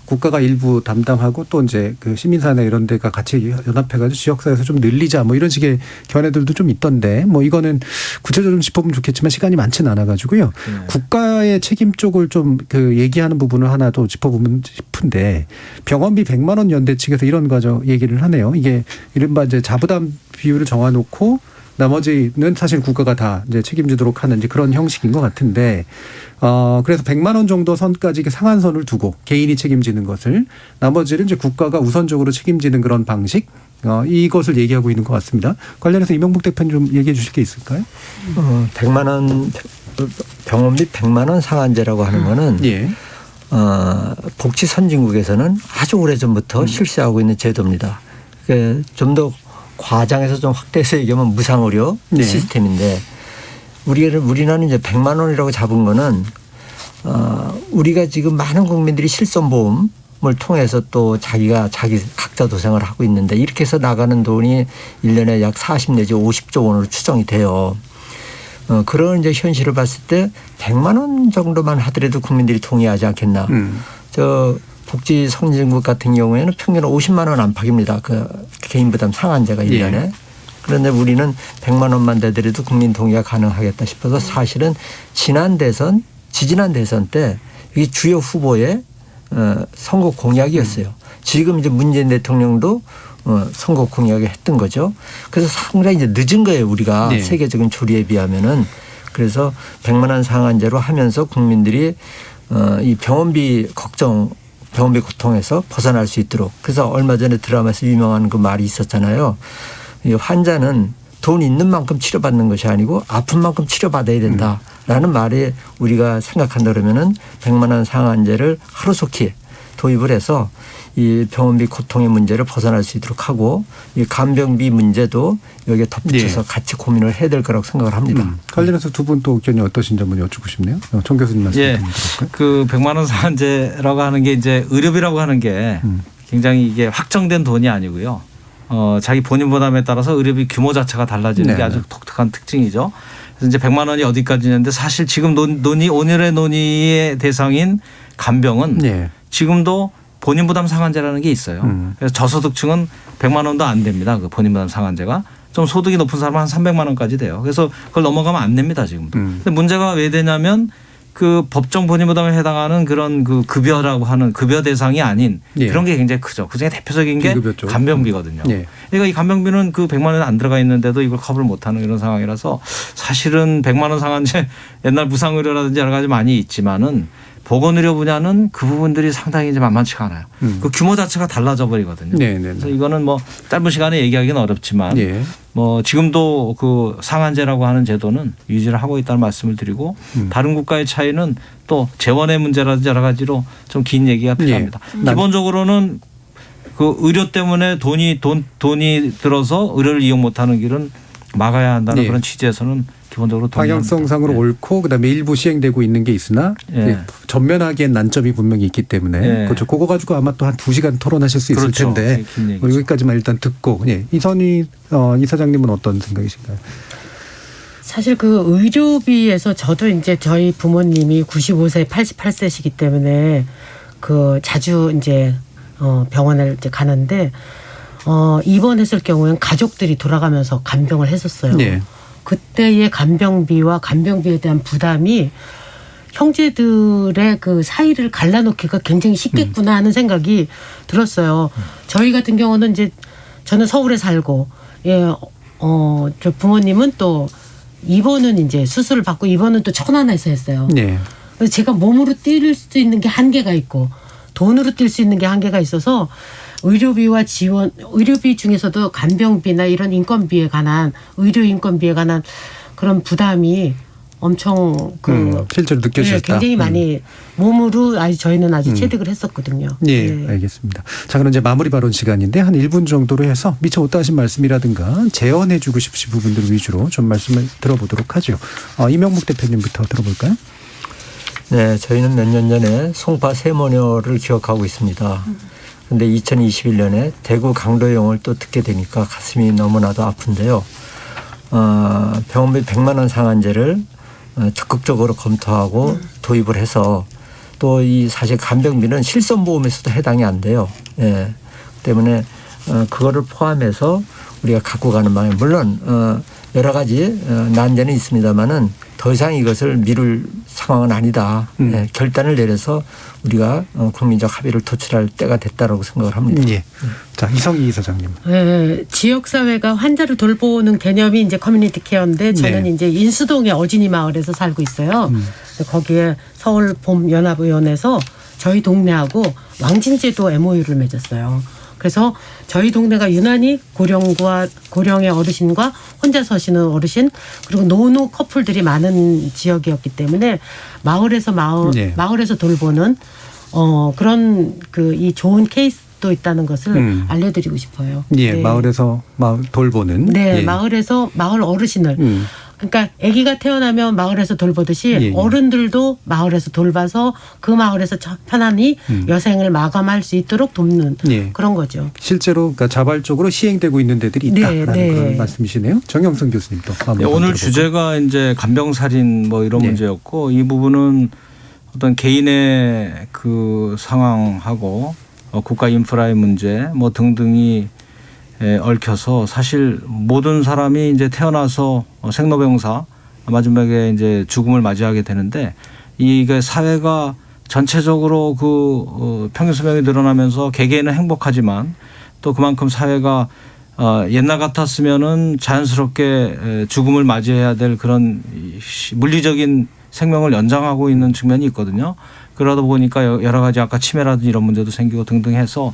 국가가 일부 담당하고 또 이제 그 시민사회 이런 데가 같이 연합해가지고 지역사회에서 좀 늘리자 뭐 이런 식의 견해들도 좀 있던데 뭐 이거는 구체적으로 좀 짚어보면 좋겠지만 시간이 많지는 않아가지고요. 국가의 책임 쪽을 좀 그 얘기하는 부분을 하나 더 짚어보면 싶은데 병원비 100만 원 연대 측에서 이런 과정 얘기를 하네요. 이게 이른바 이제 자부담 비율을 정해놓고 나머지는 사실 국가가 다 이제 책임지도록 하는 이제 그런 형식인 것 같은데, 그래서 100만 원 정도 선까지 상한선을 두고 개인이 책임지는 것을 나머지는 이제 국가가 우선적으로 책임지는 그런 방식, 이것을 얘기하고 있는 것 같습니다. 관련해서 이명복 대표님 좀 얘기해 주실 게 있을까요? 100만 원 병원비 100만 원 상한제라고 하는 거는 복지 선진국에서는 아주 오래전부터 실시하고 있는 제도입니다. 그러니까 좀 더 과장해서 좀 확대해서 얘기하면 무상의료 시스템인데 우리나라는 이제 100만 원이라고 잡은 거는 우리가 지금 많은 국민들이 실손보험을 통해서 또 자기 각자 도생을 하고 있는데 이렇게 해서 나가는 돈이 1년에 약 40 내지 50조 원으로 추정이 돼요. 그런 이제 현실을 봤을 때 100만 원 정도만 하더라도 국민들이 동의하지 않겠나. 저 복지 선진국 같은 경우에는 평균 50만 원 안팎입니다. 그 개인 부담 상한제가 1년에. 그런데 우리는 100만 원만 되더라도 국민 동의가 가능하겠다 싶어서 사실은 지지난 대선 때 이게 주요 후보의 선거 공약이었어요. 지금 이제 문재인 대통령도 선거 공약을 했던 거죠. 그래서 상당히 이제 늦은 거예요. 우리가 세계적인 조리에 비하면은. 그래서 100만 원 상한제로 하면서 국민들이 이 병원비 고통에서 벗어날 수 있도록. 그래서 얼마 전에 드라마에서 유명한 그 말이 있었잖아요. 이 환자는 돈 있는 만큼 치료받는 것이 아니고 아픈 만큼 치료받아야 된다라는 말에 우리가 생각한다 그러면은 100만 원 상한제를 하루속히 도입을 해서 이 병원비 고통의 문제를 벗어날 수 있도록 하고 이 간병비 문제도 여기에 덧붙여서 같이 고민을 해야 될 거라고 생각을 합니다. 관련해서 두 분 또 의견이 어떠신지 한번 여쭙고 싶네요. 정 교수님 말씀 좀 들어볼까요? 그 100만 원 상한제라고 하는 게 이제 의료비라고 하는 게 굉장히 이게 확정된 돈이 아니고요. 자기 본인 부담에 따라서 의료비 규모 자체가 달라지는 게 아주 독특한 특징이죠. 그래서 이제 100만 원이 어디까지냐인데 사실 지금 오늘의 논의의 대상인 간병은 지금도 본인 부담 상한제라는 게 있어요. 그래서 저소득층은 100만 원도 안 됩니다. 그 본인 부담 상한제가. 좀 소득이 높은 사람은 한 300만 원까지 돼요. 그래서 그걸 넘어가면 안 냅니다. 지금도. 근데 문제가 왜 되냐면 그 법정 본인 부담에 해당하는 그런 그 급여라고 하는 급여 대상이 아닌 그런 게 굉장히 크죠. 그중에 대표적인 게 간병비거든요. 그러니까 이 간병비는 그 100만 원이 안 들어가 있는데도 이걸 커버를 못하는 이런 상황이라서 사실은 100만 원 상한제 옛날 무상의료라든지 여러 가지 많이 있지만은 보건의료 분야는 그 부분들이 상당히 이제 만만치가 않아요. 그 규모 자체가 달라져 버리거든요. 네, 네, 그래서 네. 이거는 뭐 짧은 시간에 얘기하기는 어렵지만 예. 뭐 지금도 그 상한제라고 하는 제도는 유지를 하고 있다는 말씀을 드리고 다른 국가의 차이는 또 재원의 문제라든지 여러 가지로 좀 긴 얘기가 필요합니다. 예. 기본적으로는 그 의료 때문에 돈이 들어서 의료를 이용 못하는 길은 막아야 한다는 예. 그런 취지에서는 기본적으로 동의합니다. 방향성상으로 예. 옳고 그다음에 일부 시행되고 있는 게 있으나 예. 전면하기엔 난점이 분명히 있기 때문에 예. 그렇죠. 그거 가지고 아마 또 한 2시간 토론하실 수 있을 그렇죠. 텐데 긴 얘기죠. 여기까지만 일단 듣고 이선희 이사장님은 어떤 생각이신가요? 사실 그 의료비에서 저도 이제 저희 부모님이 95세, 88세시기 때문에 그 자주 이제 병원을 이제 가는데 입원했을 경우에는 가족들이 돌아가면서 간병을 했었어요. 네. 그때의 간병비와 간병비에 대한 부담이 형제들의 그 사이를 갈라놓기가 굉장히 쉽겠구나 하는 생각이 들었어요. 저희 같은 경우는 이제 저는 서울에 살고 저 부모님은 또 입원은 이제 수술을 받고 입원은 또 천안에서 했어요. 네. 그래서 제가 몸으로 뛸 수 있는 게 한계가 있고 돈으로 뛸 수 있는 게 한계가 있어서 의료비와 지원, 의료비 중에서도 간병비나 이런 인건비에 관한 의료 인건비에 관한 그런 부담이 엄청 실제로 느껴지셨다. 굉장히 많이 몸으로 저희는 아주 체득을 했었거든요. 예, 알겠습니다. 자, 그럼 이제 마무리 발언 시간인데 한 1분 정도로 해서 미처 못다 하신 말씀이라든가 재언해주고 싶으신 부분들 위주로 좀 말씀을 들어보도록 하죠. 이명묵 대표님부터 들어볼까요? 네, 저희는 몇 년 전에 송파 세모녀를 기억하고 있습니다. 그런데 2021년에 대구 강도영을 또 듣게 되니까 가슴이 너무나도 아픈데요. 병원비 100만 원 상한제를 적극적으로 검토하고 도입을 해서 또 이 사실 간병비는 실손보험에서도 해당이 안 돼요. 예. 때문에 그거를 포함해서 우리가 갖고 가는 방향 물론 여러 가지 난제는 있습니다만은 더 이상 이것을 미룰 상황은 아니다. 예. 결단을 내려서 우리가 국민적 합의를 도출할 때가 됐다라고 생각을 합니다. 예. 자, 이성희 이사장님. 네, 지역 사회가 환자를 돌보는 개념이 이제 커뮤니티 케어인데 저는 네. 이제 인수동의 어진이 마을에서 살고 있어요. 거기에 서울 봄 연합의원에서 저희 동네하고 왕진제도 MOU를 맺었어요. 그래서 저희 동네가 유난히 고령의 어르신과 혼자 사시는 어르신 그리고 노노 커플들이 많은 지역이었기 때문에 마을에서 돌보는 그런 이 좋은 케이스도 있다는 것을 알려드리고 싶어요. 예, 네. 마을에서 돌보는. 네, 예. 마을에서 마을 어르신을. 그러니까 아기가 태어나면 마을에서 돌보듯이 예. 어른들도 마을에서 돌봐서 그 마을에서 편안히 여생을 마감할 수 있도록 돕는 예. 그런 거죠. 실제로 그러니까 자발적으로 시행되고 있는 데들이 있다라는 네. 그런 말씀이시네요. 정영선 교수님도. 네, 오늘 주제가 이제 간병살인 뭐 이런 네. 문제였고 이 부분은 어떤 개인의 그 상황하고 국가 인프라의 문제 뭐 등등이 얽혀서 사실 모든 사람이 이제 태어나서 생로병사 마지막에 이제 죽음을 맞이하게 되는데 이게 사회가 전체적으로 그 평균 수명이 늘어나면서 개개인은 행복하지만 또 그만큼 사회가 옛날 같았으면은 자연스럽게 죽음을 맞이해야 될 그런 물리적인 생명을 연장하고 있는 측면이 있거든요. 그러다 보니까 여러 가지 아까 치매라든지 이런 문제도 생기고 등등 해서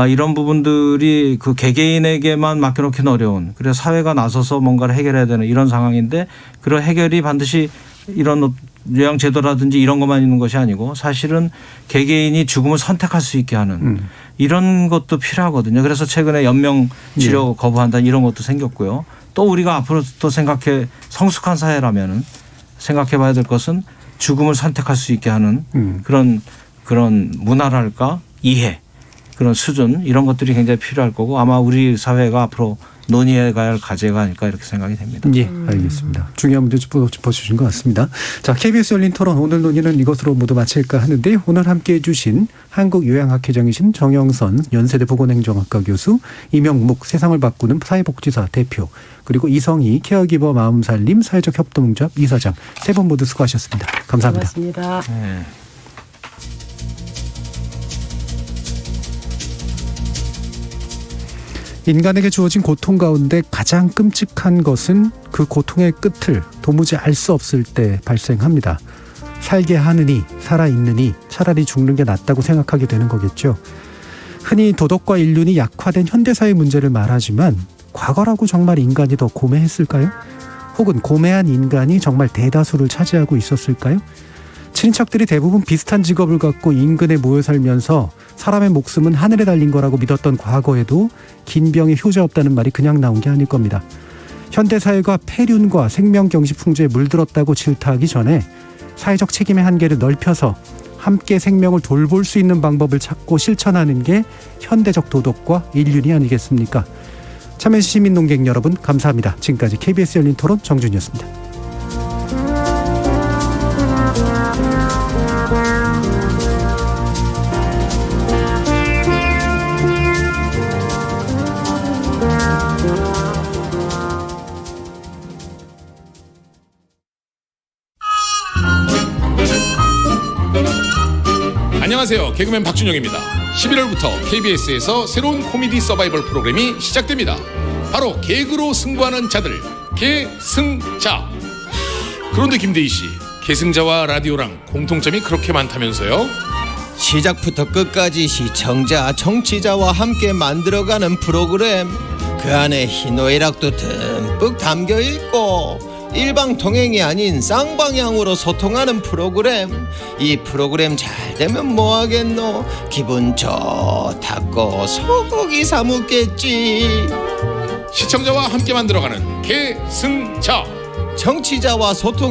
이런 부분들이 그 개개인에게만 맡겨놓기는 어려운 그래서 사회가 나서서 뭔가를 해결해야 되는 이런 상황인데 그런 해결이 반드시 이런 요양제도라든지 이런 것만 있는 것이 아니고 사실은 개개인이 죽음을 선택할 수 있게 하는 이런 것도 필요하거든요. 그래서 최근에 연명치료 거부한다 이런 것도 생겼고요. 또 우리가 앞으로 또 성숙한 사회라면은 생각해 봐야 될 것은 죽음을 선택할 수 있게 하는 그런 문화랄까 이해 그런 수준 이런 것들이 굉장히 필요할 거고 아마 우리 사회가 앞으로 논의해 가야 할 과제가 아닐까 이렇게 생각이 됩니다. 예, 알겠습니다. 중요한 문제 짚어주신 것 같습니다. 자, KBS 열린 토론 오늘 논의는 이것으로 모두 마칠까 하는데 오늘 함께해 주신 한국요양학회장이신 정영선 연세대 보건행정학과 교수, 이명묵 세상을 바꾸는 사회복지사 대표, 그리고 이성희 케어기버 마음살림 사회적 협동조합 이사장 세 분 모두 수고하셨습니다. 감사합니다. 고맙습니다. 네. 인간에게 주어진 고통 가운데 가장 끔찍한 것은 그 고통의 끝을 도무지 알 수 없을 때 발생합니다. 살게 하느니 살아있느니 차라리 죽는 게 낫다고 생각하게 되는 거겠죠. 흔히 도덕과 인륜이 약화된 현대사의 문제를 말하지만 과거라고 정말 인간이 더 고매했을까요? 혹은 고매한 인간이 정말 대다수를 차지하고 있었을까요? 친인척들이 대부분 비슷한 직업을 갖고 인근에 모여 살면서 사람의 목숨은 하늘에 달린 거라고 믿었던 과거에도 긴 병에 효자 없다는 말이 그냥 나온 게 아닐 겁니다. 현대사회가 폐륜과 생명경시풍조에 물들었다고 질타하기 전에 사회적 책임의 한계를 넓혀서 함께 생명을 돌볼 수 있는 방법을 찾고 실천하는 게 현대적 도덕과 인륜이 아니겠습니까? 참여해주신 시민논객 여러분 감사합니다. 지금까지 KBS 열린 토론 정준이었습니다. 안녕하세요. 개그맨 박준영입니다. 11월부터 KBS에서 새로운 코미디 서바이벌 프로그램이 시작됩니다. 바로 개그로 승부하는 자들, 계승자. 그런데 김대희 씨, 계승자와 라디오랑 공통점이 그렇게 많다면서요? 시작부터 끝까지 시청자, 청취자와 함께 만들어가는 프로그램. 그 안에 희노애락도 듬뿍 담겨있고 일방통행이 아닌 쌍방향으로 소통하는 프로그램. 이 프로그램 잘 되면 뭐하겠노? 기분 좋다고 소고기 사 먹겠지. 시청자와 함께 만들어가는 계승자. 청취자와 소통